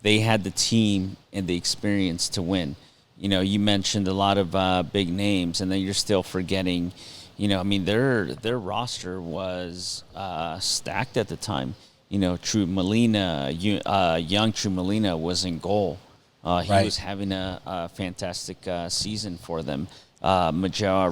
They had the team and the experience to win. You know, you mentioned a lot of big names, and then you're still forgetting, you know, I mean, their roster was stacked at the time. You know, True Molina, young True Molina was in goal. He Right. was having a fantastic season for them. Miguel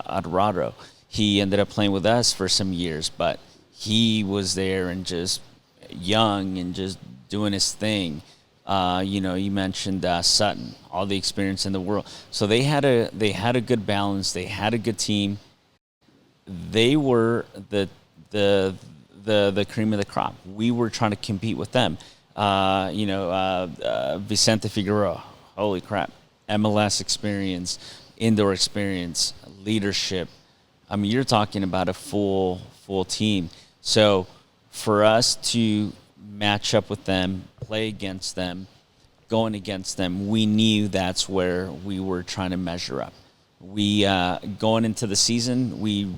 Arrado. He ended up playing with us for some years, but he was there and just young and just doing his thing. You know, you mentioned Sutton, all the experience in the world. So they had a good balance. They had a good team. They were the cream of the crop. We were trying to compete with them. You know, Vicente Figueroa, holy crap, MLS experience, indoor experience, leadership. I mean, you're talking about a full team. So for us to match up with them, play against them, going against them, we knew that's where we were trying to measure up. We going into the season, we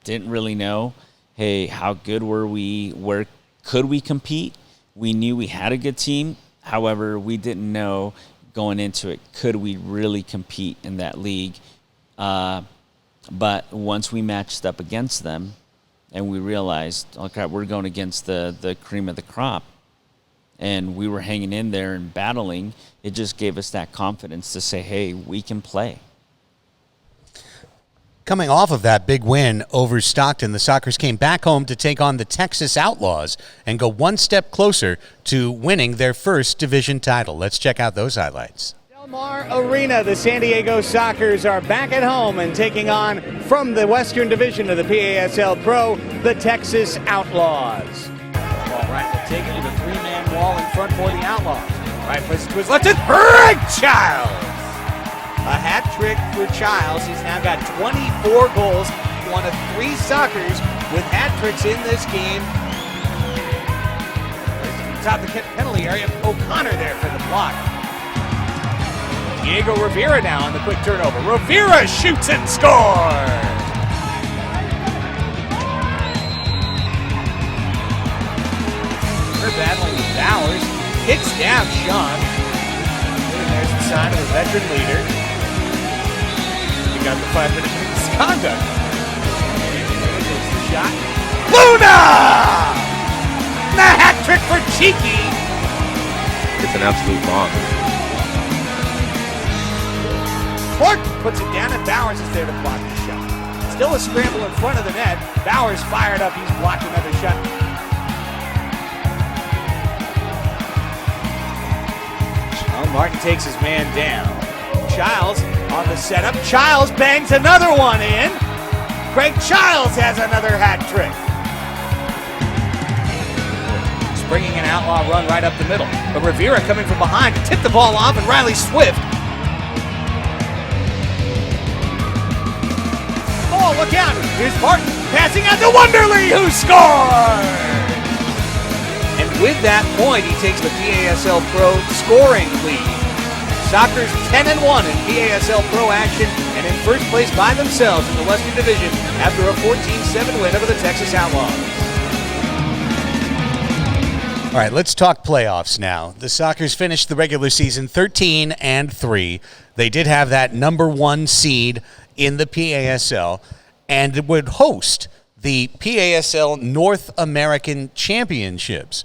didn't really know, hey, how good were we? Where could we compete? We knew we had a good team. However, we didn't know going into it, could we really compete in that league? But once we matched up against them and we realized, okay, we're going against the cream of the crop, and we were hanging in there and battling, it just gave us that confidence to say, hey, we can play. Coming off of that big win over Stockton, the Sockers came back home to take on the Texas Outlaws and go one step closer to winning their first division title. Let's check out those highlights. Del Mar Arena, the San Diego Sockers are back at home and taking on, from the Western Division of the PASL-Pro, the Texas Outlaws. Well, Wright will take it with a three-man wall in front for the Outlaws. Wright plays it to his left, it's Greg Chiles! A hat trick for Chiles. He's now got 24 goals, one of 3 Sockers with hat tricks in this game. Top the penalty area, O'Connor there for the block. Diego Rivera now on the quick turnover. Rivera shoots and scores! They're battling with Bowers. Kicks down Sean. And there's the sign of a veteran leader. He got the 5-minute misconduct. There's the shot. Luna! The hat trick for Chiky. It's an absolute bomb. Clark puts it down, and Bowers is there to block the shot. Still a scramble in front of the net. Bowers fired up. He's blocked another shot. Well, Martin takes his man down. Chiles on the setup. Chiles bangs another one in. Craig Chiles has another hat trick. Bringing an outlaw run right up the middle. But Rivera coming from behind to tip the ball off, and Riley Swift. Oh, look out! Here's Martin passing out to Wonderly, who scores! And with that point, he takes the PASL-Pro scoring lead. Sockers 10-1 in PASL-Pro action, and in first place by themselves in the Western Division after a 14-7 win over the Texas Outlaws. All right, let's talk playoffs now. The Sockers finished the regular season 13-3. They did have that number 1 seed in the PASL and would host the PASL North American Championships.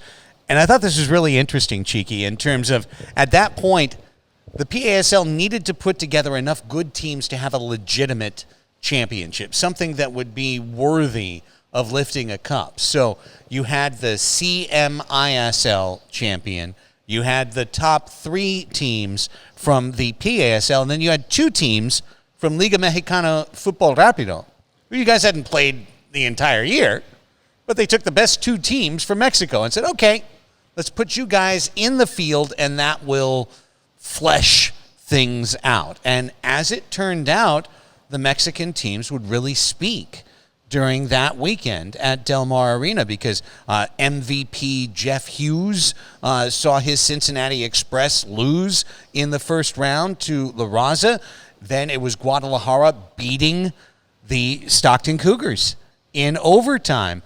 And I thought this was really interesting, Chiky, in terms of, at that point, the PASL needed to put together enough good teams to have a legitimate championship, something that would be worthy of lifting a cup. So you had the CMISL champion, you had the top 3 teams from the PASL, and then you had 2 teams from Liga Mexicana Fútbol Rápido. You guys hadn't played the entire year, but they took the best 2 teams from Mexico and said, okay, let's put you guys in the field, and that will flesh things out. And as it turned out, the Mexican teams would really speak during that weekend at Del Mar Arena, because MVP Jeff Hughes saw his Cincinnati Express lose in the first round to La Raza. Then it was Guadalajara beating the Stockton Cougars in overtime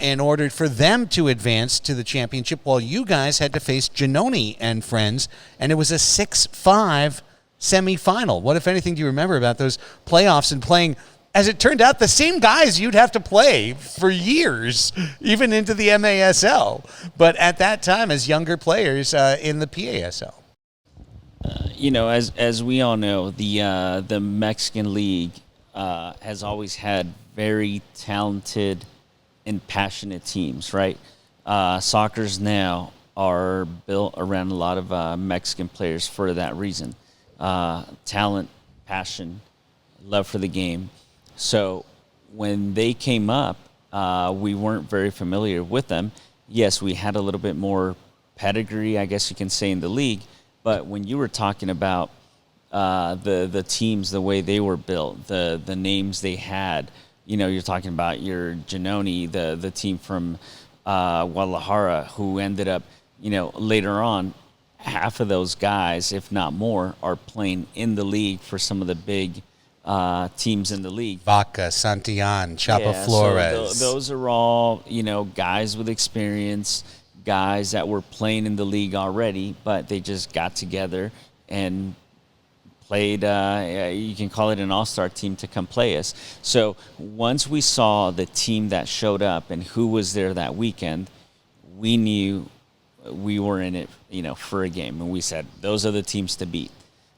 in order for them to advance to the championship, while you guys had to face Giannone and friends, and it was a 6-5 semifinal. What, if anything, do you remember about those playoffs and playing, as it turned out, the same guys you'd have to play for years, even into the MASL, but at that time as younger players in the PASL? As we all know, the Mexican League has always had very talented and passionate teams, right? Soccer's now are built around a lot of Mexican players for that reason. Talent, passion, love for the game. So when they came up, we weren't very familiar with them. Yes, we had a little bit more pedigree, I guess you can say, in the league. But when you were talking about the teams, the way they were built, the names they had, you're talking about your Giannone, the team from Guadalajara, who ended up, later on, half of those guys, if not more, are playing in the league for some of the big teams in the league. Vaca, Santillan, Chapa Flores. So those are all, guys with experience, guys that were playing in the league already, but they just got together and played, you can call it an all-star team, to come play us. So once we saw the team that showed up and who was there that weekend, we knew we were in it, for a game. And we said, those are the teams to beat.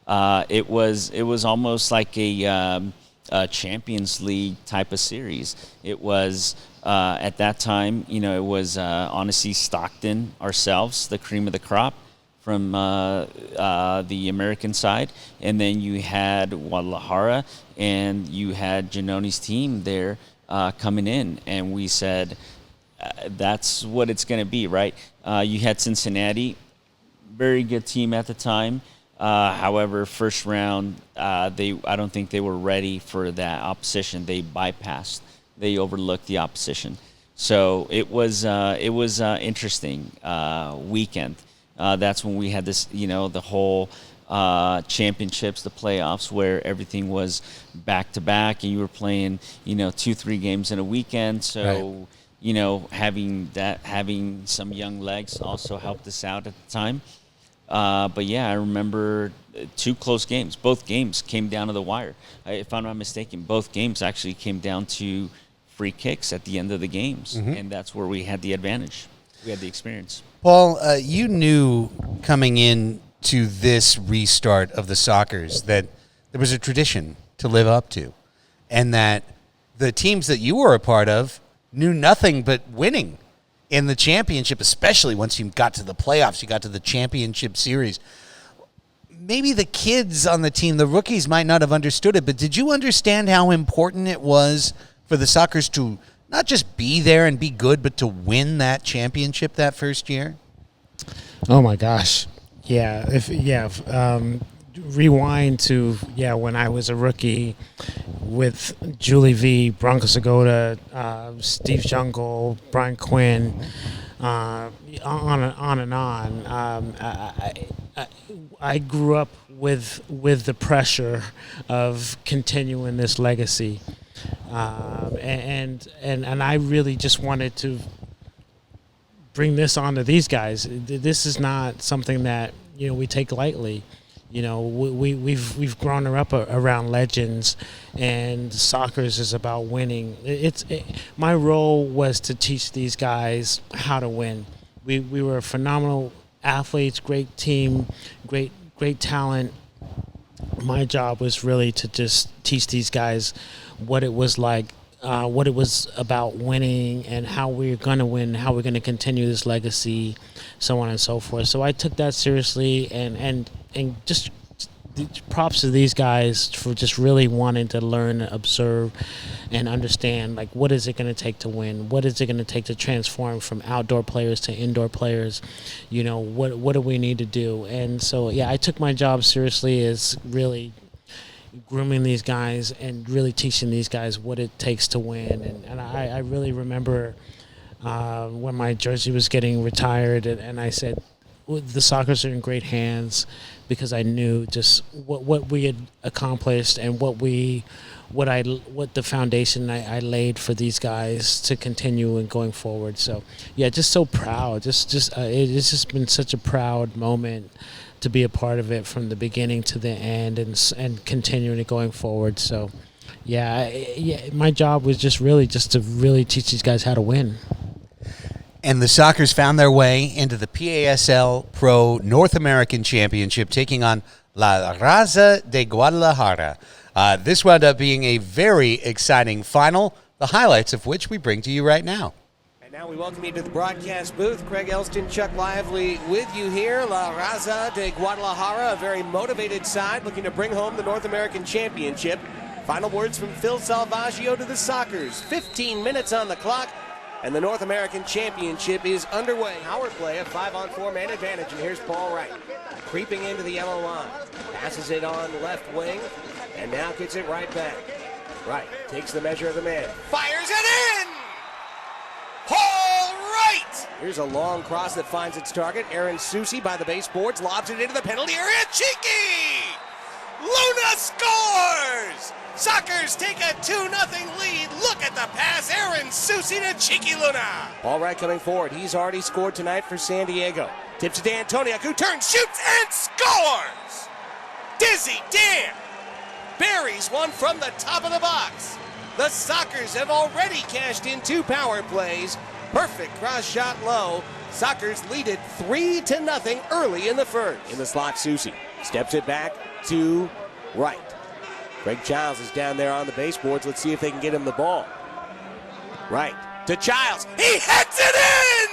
It was almost like a Champions League type of series. It was, at that time, it was honestly Stockton ourselves, the cream of the crop from the American side. And then you had Guadalajara and you had Giannone's team there coming in. And we said, that's what it's going to be, right? You had Cincinnati, very good team at the time. However, first round, I don't think they were ready for that opposition. They bypassed. They overlooked the opposition. So it was interesting weekend. That's when we had this, the whole championships, the playoffs, where everything was back to back, and you were playing, 2-3 games in a weekend. So, right. Having some young legs also helped us out at the time. But yeah, I remember 2 close games. Both games came down to the wire. If I'm not mistaken, both games actually came down to free kicks at the end of the games, and that's where we had the advantage. We had the experience. Paul, you knew coming in to this restart of the Soccers that there was a tradition to live up to, and that the teams that you were a part of knew nothing but winning in the championship, especially once you got to the playoffs, you got to the championship series. Maybe the kids on the team, the rookies, might not have understood it, but did you understand how important it was for the Soccers to not just be there and be good, but to win that championship that first year? Oh my gosh. Yeah. Rewind to, when I was a rookie with Julie V, Bronco Segota, Steve Jungle, Brian Quinn, on and on. I grew up with the pressure of continuing this legacy. And I really just wanted to bring this on to these guys. This is not something that we take lightly. You know, we've grown up around legends, and Sockers is about winning. My role was to teach these guys how to win. We were phenomenal athletes, great team, great talent. My job was really to just teach these guys what it was like, what it was about winning, and how we're going to win, how we're going to continue this legacy, so on and so forth. So I took that seriously, and just props to these guys for just really wanting to learn, observe, and understand, like, what is it going to take to win? What is it going to take to transform from outdoor players to indoor players? You know, what do we need to do? And so, yeah, I took my job seriously as really grooming these guys and really teaching these guys what it takes to win. And I really remember when my jersey was getting retired, and I said, the Sockers are in great hands, because I knew just what we had accomplished and what the foundation I laid for these guys to continue and going forward. So yeah, just so proud. It's just been such a proud moment to be a part of it from the beginning to the end, and continuing it going forward. So yeah, my job was just to really teach these guys how to win. And the Sockers found their way into the PASL-Pro North American Championship, taking on La Raza de Guadalajara. This wound up being a very exciting final, the highlights of which we bring to you right now. And now we welcome you to the broadcast booth. Craig Elsten, Chuck Lively with you here. La Raza de Guadalajara, a very motivated side looking to bring home the North American Championship. Final words from Phil Salvaggio to the Sockers. 15 minutes on the clock, and the North American Championship is underway. Power play, a 5-on-4 man advantage, and here's Paul Wright creeping into the yellow line. Passes it on left wing, and now gets it right back. Wright takes the measure of the man. Fires it in! Paul Wright! Here's a long cross that finds its target. Aaron Soucy by the baseboards lobs it into the penalty area. Chiky! Luna scores! Sockers take a 2-0 lead. Look at the pass. Aaron Soucy to Chiky Luna. Paul Wright coming forward. He's already scored tonight for San Diego. Tips it to Antoniak, who turns, shoots, and scores! Dizzy Dan buries one from the top of the box. The Sockers have already cashed in 2 power plays. Perfect cross shot low. Sockers lead it 3-0 early in the first. In the slot, Soucy steps it back to Wright. Craig Chiles is down there on the baseboards. Let's see if they can get him the ball. Right to Chiles. He heads it in!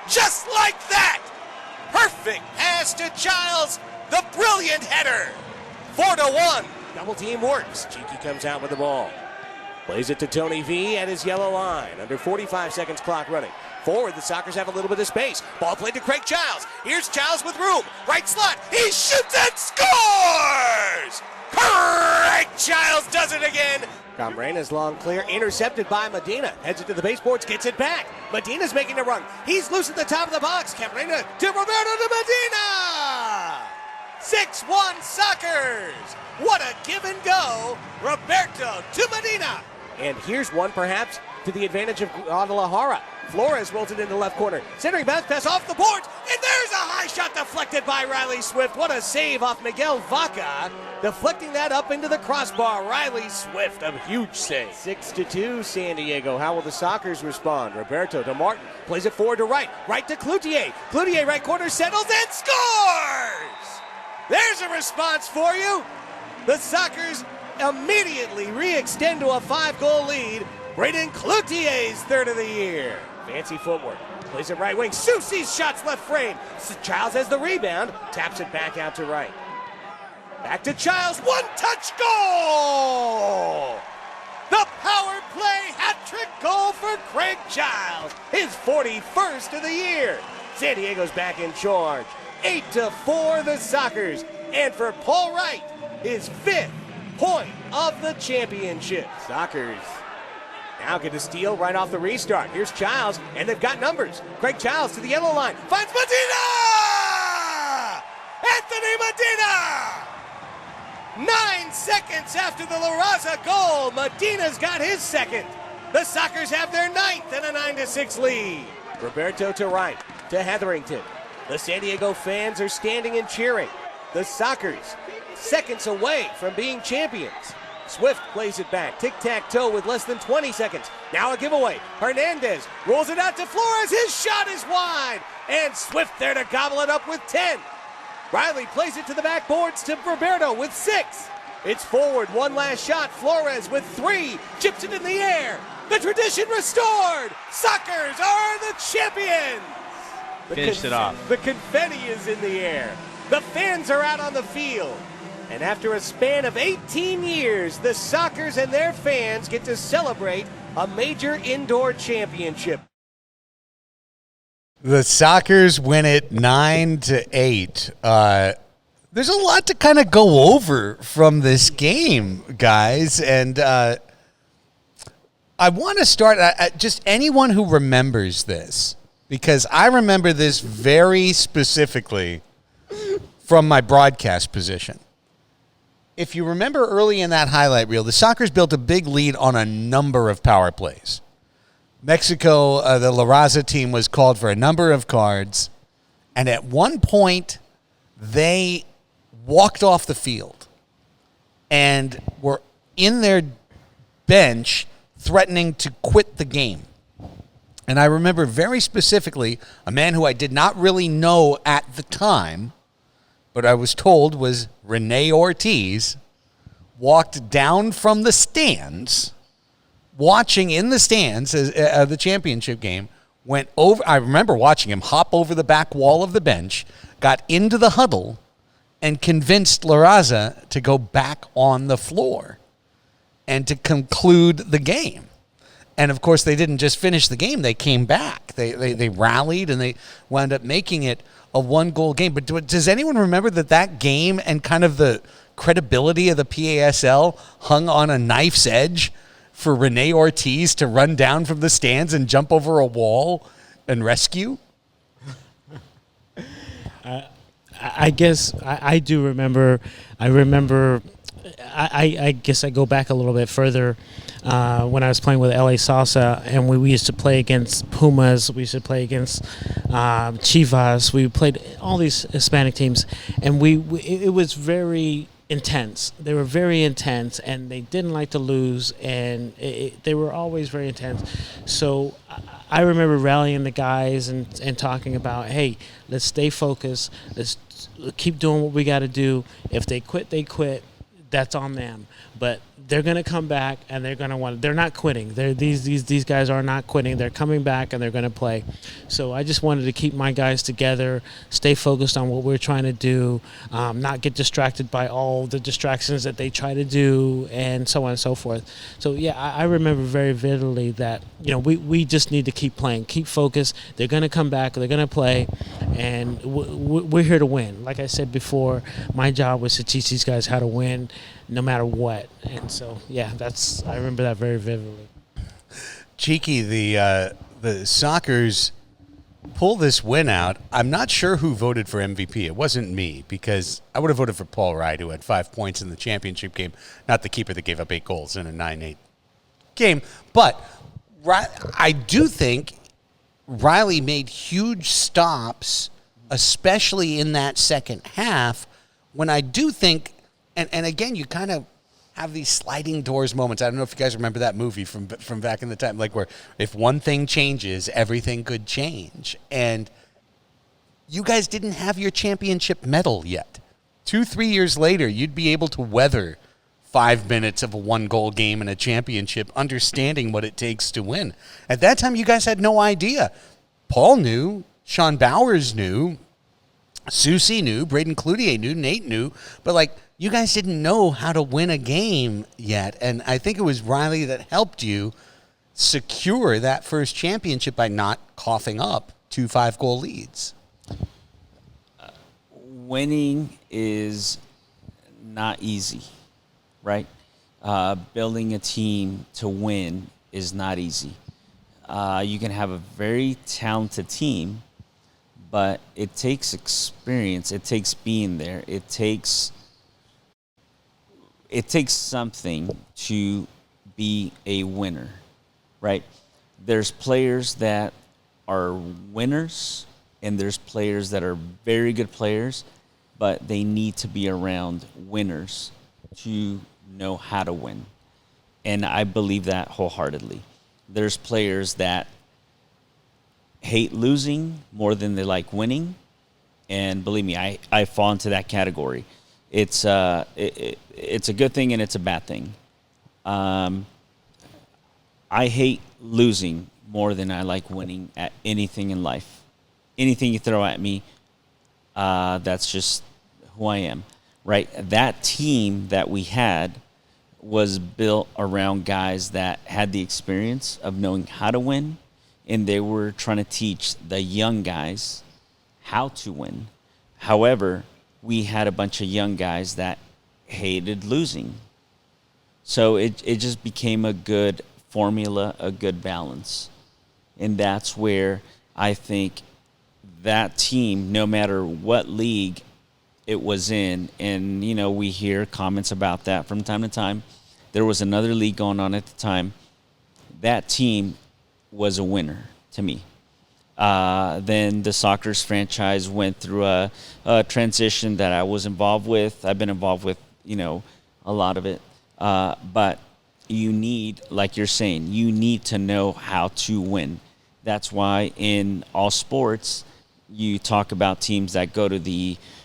Just like that! Perfect pass to Chiles. The brilliant header. 4-1. Double team works. Chiky comes out with the ball. Plays it to Tony V at his yellow line. Under 45 seconds clock running. Forward, the Sockers have a little bit of space. Ball played to Craig Chiles. Here's Chiles with room. Right slot. He shoots and scores! Craig Chiles does it again. Camrena's long clear, intercepted by Medina. Heads it to the baseboards, gets it back. Medina's making a run. He's loose at the top of the box. Camrena to Roberto to Medina. 6-1 Sockers. What a give and go. Roberto to Medina. And here's one perhaps to the advantage of Guadalajara. Flores rolls it in the left corner. Centering bounce pass off the boards. And there's a high shot deflected by Riley Swift. What a save off Miguel Vaca. Deflecting that up into the crossbar. Riley Swift, a huge save. 6-2 San Diego. How will the Sockers respond? Roberto to Martin. Plays it forward to Wright. Right to Cloutier. Cloutier right corner settles and scores! There's a response for you. The Sockers immediately re-extend to a 5-goal lead. Braden Cloutier's third of the year. Fancy footwork. Plays it right wing. Soucy's shots left frame. Chiles has the rebound. Taps it back out to Wright. Back to Chiles. One-touch goal! The power play hat-trick goal for Craig Chiles. His 41st of the year. San Diego's back in charge. 8-4 the Sockers. And for Paul Wright, his 5th point of the championship. Sockers now get a steal right off the restart. Here's Chiles, and they've got numbers. Craig Chiles to the yellow line. Finds Medina! Anthony Medina! 9 seconds after the La Raza goal, Medina's got his second. The Sockers have their 9th and a 9-6 lead. Roberto to Wright, to Hetherington. The San Diego fans are standing and cheering. The Sockers, seconds away from being champions. Swift plays it back. Tic-tac-toe with less than 20 seconds. Now a giveaway. Hernandez rolls it out to Flores. His shot is wide. And Swift there to gobble it up with 10. Riley plays it to the backboards to Roberto with 6. It's forward. One last shot. Flores with 3. Chips it in the air. The tradition restored. Sockers are the champions. Finished it off. The confetti is in the air. The fans are out on the field. And after a span of 18 years, the Sockers and their fans get to celebrate a major indoor championship. The Sockers win it 9-8. There's a lot to kind of go over from this game, guys. And I want to start, just anyone who remembers this, because I remember this very specifically from my broadcast position. If you remember early in that highlight reel, the Sockers built a big lead on a number of power plays. Mexico, the La Raza team, was called for a number of cards, and at one point, they walked off the field and were in their bench threatening to quit the game. And I remember very specifically a man who I did not really know at the time, but I was told was Rene Ortiz, walked down from the stands, watching in the stands of the championship game, went over. I remember watching him hop over the back wall of the bench, got into the huddle, and convinced La Raza to go back on the floor and to conclude the game. And, of course, they didn't just finish the game. They came back. They rallied, and they wound up making it a one-goal game. But does anyone remember that game and kind of the credibility of the PASL hung on a knife's edge for Rene Ortiz to run down from the stands and jump over a wall and rescue? I guess I do remember. I guess I go back a little bit further when I was playing with LA Salsa, and we used to play against Pumas. We used to play against Chivas. We played all these Hispanic teams, and it was very intense. They were very intense, and they didn't like to lose, and they were always very intense. So I remember rallying the guys and talking about, hey, let's stay focused. Let's keep doing what we got to do. If they quit, they quit. That's on them. But they're going to come back, and they're going to want. They're not quitting. These guys are not quitting. They're coming back, and they're going to play. So I just wanted to keep my guys together, stay focused on what we're trying to do, not get distracted by all the distractions that they try to do, and so on and so forth. So yeah, I remember very vividly that we just need to keep playing, keep focused. They're going to come back. They're going to play, and we're here to win. Like I said before, my job was to teach these guys how to win, no matter what. And so, yeah, I remember that very vividly. Chiky, the Sockers pull this win out. I'm not sure who voted for MVP. It wasn't me, because I would have voted for Paul Wright, who had 5 points in the championship game, not the keeper that gave up 8 goals in a 9-8 game. But I do think Riley made huge stops, especially in that second half, when I do think, and again, you kind of have these sliding doors moments. I don't know if you guys remember that movie from back in the time, like where if one thing changes, everything could change. And you guys didn't have your championship medal yet. 2-3 years later, you'd be able to weather 5 minutes of a 1-goal game in a championship, understanding what it takes to win. At that time, you guys had no idea. Paul knew, Sean Bowers knew, Soucy knew, Braden Cloutier knew, Nate knew, but you guys didn't know how to win a game yet. And I think it was Riley that helped you secure that first championship by not coughing up 2 5-goal leads. Winning is not easy, right? Building a team to win is not easy. You can have a very talented team, but it takes experience. It takes being there. It takes something to be a winner, right? There's players that are winners, and there's players that are very good players but they need to be around winners to know how to win. And I believe that wholeheartedly. There's players that hate losing more than they like winning. And believe me, I fall into that category. It's a good thing and it's a bad thing. I hate losing more than I like winning at anything in life. Anything you throw at me, that's just who I am, right? That team that we had was built around guys that had the experience of knowing how to win, and they were trying to teach the young guys how to win. However, we had a bunch of young guys that hated losing. So it just became a good formula, a good balance. And that's where I think that team, no matter what league it was in, and, you know, we hear comments about that from time to time. There was another league going on at the time. That team was a winner to me. Then the Sockers franchise went through a transition that I was involved with. I've been involved with, you know, a lot of it. But you need, like you're saying, you need to know how to win. That's why in all sports, you talk about teams that go to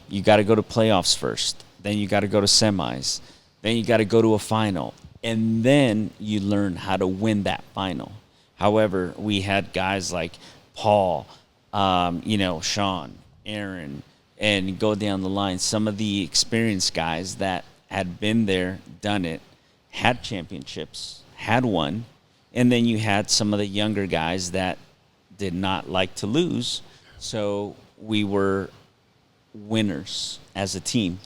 you got to go to playoffs first. Then you got to go to semis. Then you got to go to a final. And then you learn how to win that final. However, we had guys like Paul, Sean, Aaron, and go down the line. Some of the experienced guys that had been there, done it, had championships, had won. And then you had some of the younger guys that did not like to lose. So we were winners as a team.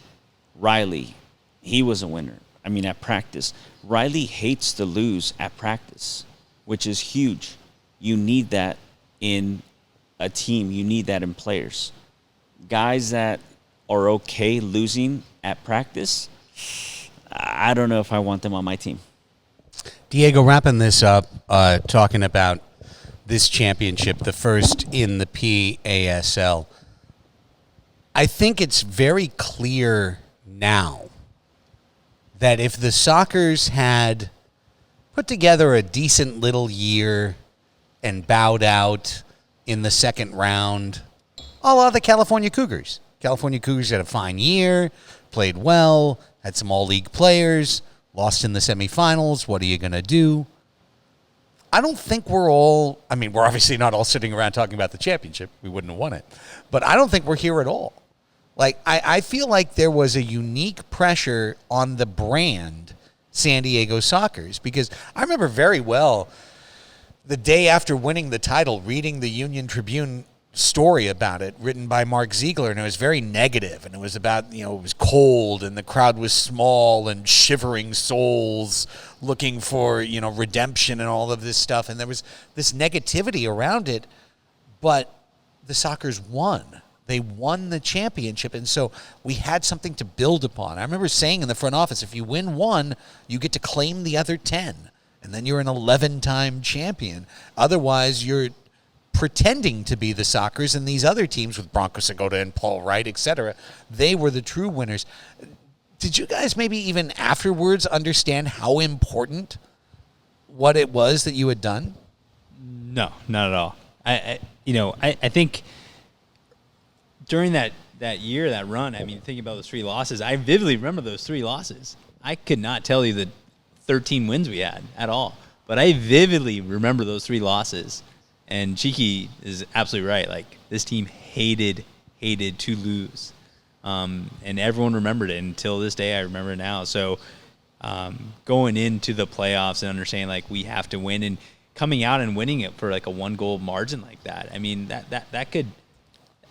Riley, he was a winner. I mean, at practice. Riley hates to lose at practice, which is huge. You need that in a team. You need that in players. Guys that are okay losing at practice, I don't know if I want them on my team. Diego, wrapping this up, talking about this championship, the first in the PASL. I think it's very clear now that if the Sockers had put together a decent little year and bowed out in the second round, a la the California Cougars. California Cougars had a fine year, played well, had some all-league players, lost in the semifinals. What are you going to do? I don't think we're obviously not all sitting around talking about the championship. We wouldn't have won it. But I don't think we're here at all. Like, I feel like there was a unique pressure on the brand San Diego Sockers, because I remember very well the day after winning the title, reading the Union Tribune story about it written by Mark Ziegler, and it was very negative, and it was about, it was cold and the crowd was small and shivering souls looking for, redemption and all of this stuff, and there was this negativity around it, but the Sockers won. They won the championship, and so we had something to build upon. I remember saying in the front office, if you win one, you get to claim the other 10, and then you're an 11-time champion. Otherwise, you're pretending to be the Sockers, and these other teams with Bronco Segota and Paul Wright, etc., they were the true winners. Did you guys maybe even afterwards understand how important what it was that you had done? No, not at all. I think during that year, that run, thinking about those 3 losses, I vividly remember those 3 losses. I could not tell you the 13 wins we had at all, but I vividly remember those 3 losses. And Chiky is absolutely right. Like, this team hated to lose. And everyone remembered it until this day. I remember it now. So going into the playoffs and understanding, like, we have to win, and coming out and winning it for, like, a 1-goal margin like that. That could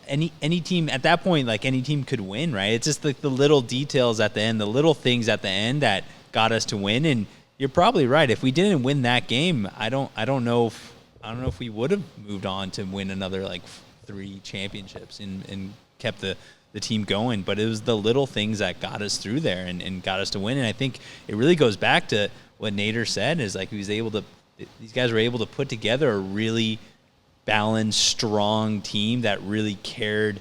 any team at that point, like, any team could win, right? It's just like the little details at the end, the little things at the end that got us to win. And you're probably right. If we didn't win that game, I don't know if we would have moved on to win another, like, 3 championships and kept the team going. But it was the little things that got us through there and got us to win. And I think it really goes back to what Nader said, is like these guys were able to put together a really balanced, strong team that really cared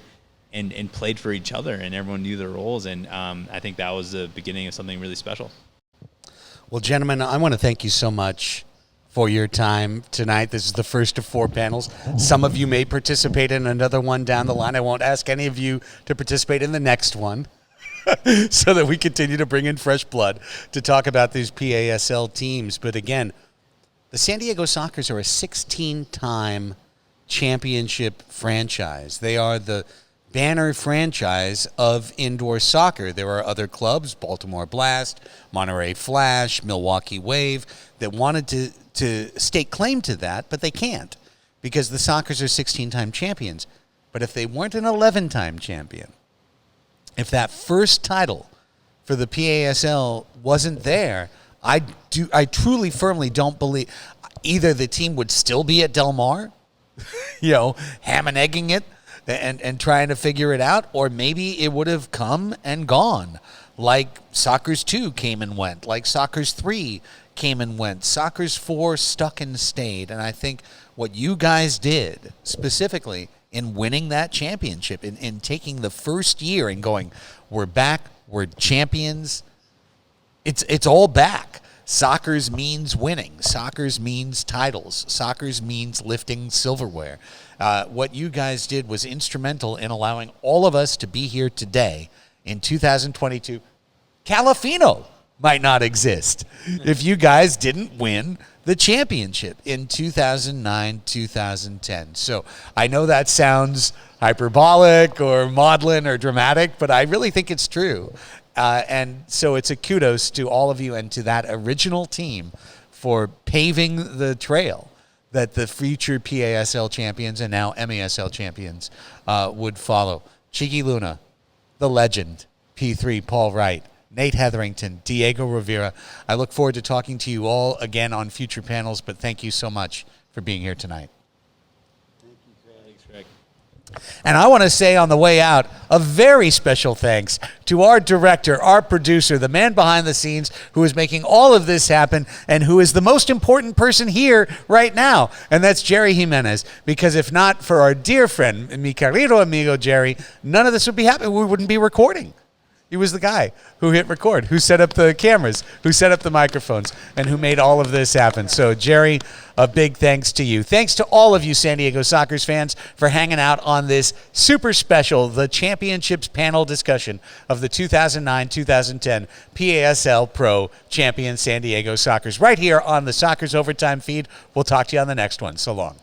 and played for each other, and everyone knew their roles. And I think that was the beginning of something really special. Well, gentlemen, I want to thank you so much for your time tonight. This is the first of 4 panels. Some of you may participate in another one down the line. I won't ask any of you to participate in the next one so that we continue to bring in fresh blood to talk about these PASL teams. But again, the San Diego Sockers are a 16-time championship franchise. They are the banner franchise of indoor soccer. There are other clubs, Baltimore Blast, Monterey Flash, Milwaukee Wave, that wanted to stake claim to that, but they can't because the Sockers are 16-time champions. But if they weren't an 11-time champion, if that first title for the PASL wasn't there, I truly, firmly don't believe either the team would still be at Del Mar, ham and egging it, and trying to figure it out, or maybe it would have come and gone, like Sockers 2 came and went, like Sockers 3 came and went. Sockers 4 stuck and stayed, and I think what you guys did, specifically in winning that championship, in taking the first year and going, we're back, we're champions, it's all back. Sockers means winning. Sockers means titles. Sockers means lifting silverware. What you guys did was instrumental in allowing all of us to be here today in 2022. Calafino might not exist if you guys didn't win the championship in 2009, 2010. So I know that sounds hyperbolic or maudlin or dramatic, but I really think it's true. And so it's a kudos to all of you and to that original team for paving the trail that the future PASL champions and now MASL champions would follow. Chiky Luna, the legend, P3 Paul Wright, Nate Hetherington, Diego Rivera. I look forward to talking to you all again on future panels, but thank you so much for being here tonight. Thanks, Greg. And I want to say on the way out, a very special thanks to our director, our producer, the man behind the scenes who is making all of this happen and who is the most important person here right now, and that's Jerry Jimenez. Because if not for our dear friend, mi querido amigo Jerry, none of this would be happening. We wouldn't be recording. He was the guy who hit record, who set up the cameras, who set up the microphones, and who made all of this happen. So, Jerry, a big thanks to you. Thanks to all of you San Diego Sockers fans for hanging out on this super special, the Championships panel discussion of the 2009-2010 PASL-Pro champion San Diego Sockers right here on the Sockers Overtime feed. We'll talk to you on the next one. So long.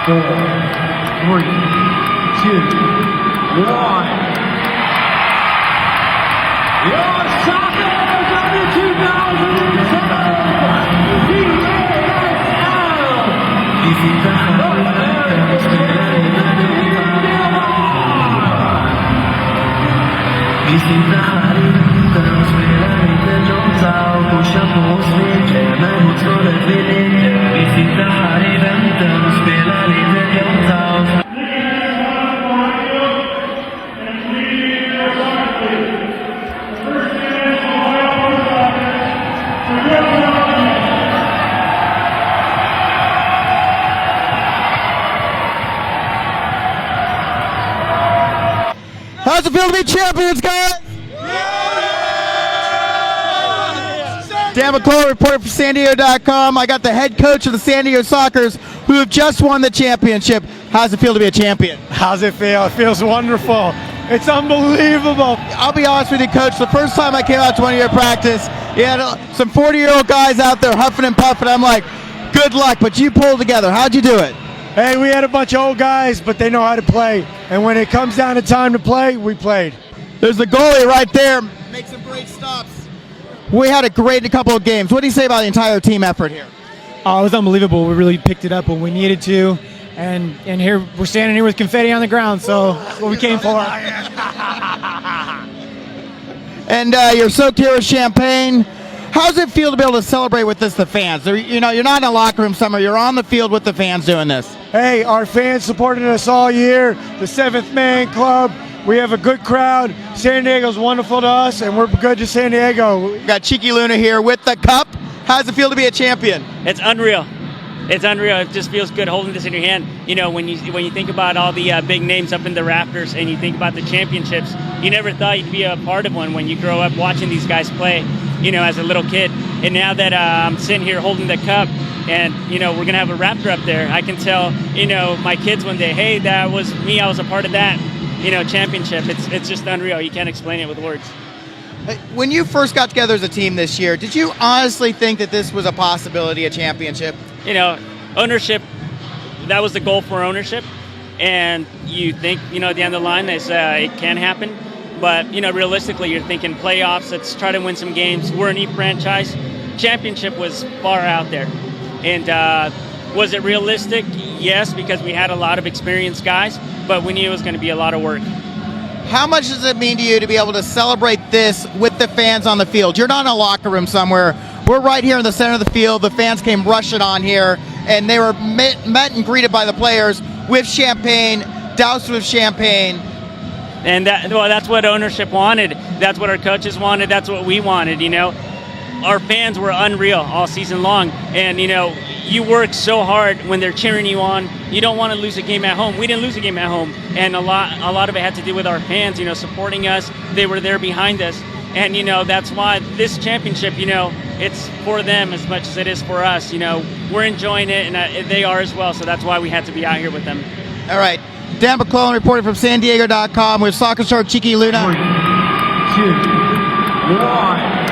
Four, 3, 2, 1. Your Sockers of the 2010 How's it feel to be champions, guys? Dan McClure, reporter for SanDiego.com. I got the head coach of the San Diego Sockers who have just won the championship. How's it feel to be a champion? How's it feel? It feels wonderful. It's unbelievable. I'll be honest with you, Coach. The first time I came out to one of your practice, you had some 40-year-old guys out there huffing and puffing. I'm like, good luck, but you pulled together. How'd you do it? Hey, we had a bunch of old guys, but they know how to play. And when it comes down to time to play, we played. There's the goalie right there. Makes some great stops. We had a great couple of games. What do you say about the entire team effort here? Oh, it was unbelievable. We really picked it up when we needed to. And here we're standing here with confetti on the ground, so that's what we came for. And you're soaked here with champagne. How does it feel to be able to celebrate with the fans? You know, you're not in a locker room somewhere. You're on the field with the fans doing this. Hey, our fans supported us all year. The Seventh Man Club. We have a good crowd. San Diego's wonderful to us, and we're good to San Diego. We got Chiky Luna here with the cup. How does it feel to be a champion? It's unreal. It's unreal. It just feels good holding this in your hand. You know, when you think about all the big names up in the rafters and you think about the championships, you never thought you'd be a part of one when you grow up watching these guys play, you know, as a little kid. And now that I'm sitting here holding the cup and, you know, we're going to have a raptor up there, I can tell, you know, my kids one day, hey, that was me. I was a part of that, you know, championship. It's just unreal. You can't explain it with words. When you first got together as a team this year, did you honestly think that this was a possibility, a championship? You know, ownership, that was the goal for ownership. And you think, you know, at the end of the line, it can happen. But, you know, realistically, you're thinking playoffs, let's try to win some games. We're an E franchise. Championship was far out there. And was it realistic? Yes, because we had a lot of experienced guys, but we knew it was going to be a lot of work. How much does it mean to you to be able to celebrate this with the fans on the field? You're not in a locker room somewhere. We're right here in the center of the field. The fans came rushing on here, and they were met and greeted by the players with champagne, doused with champagne. And that's what ownership wanted. That's what our coaches wanted. That's what we wanted, you know. Our fans were unreal all season long. And, you know, you work so hard when they're cheering you on. You don't want to lose a game at home. We didn't lose a game at home. And a lot of it had to do with our fans, you know, supporting us. They were there behind us. And, you know, that's why this championship, you know, it's for them as much as it is for us. You know, we're enjoying it, and they are as well. So that's why we had to be out here with them. All right. Dan McClellan reporting from San Diego.com with soccer star Chiky Luna. 3, 2, 1.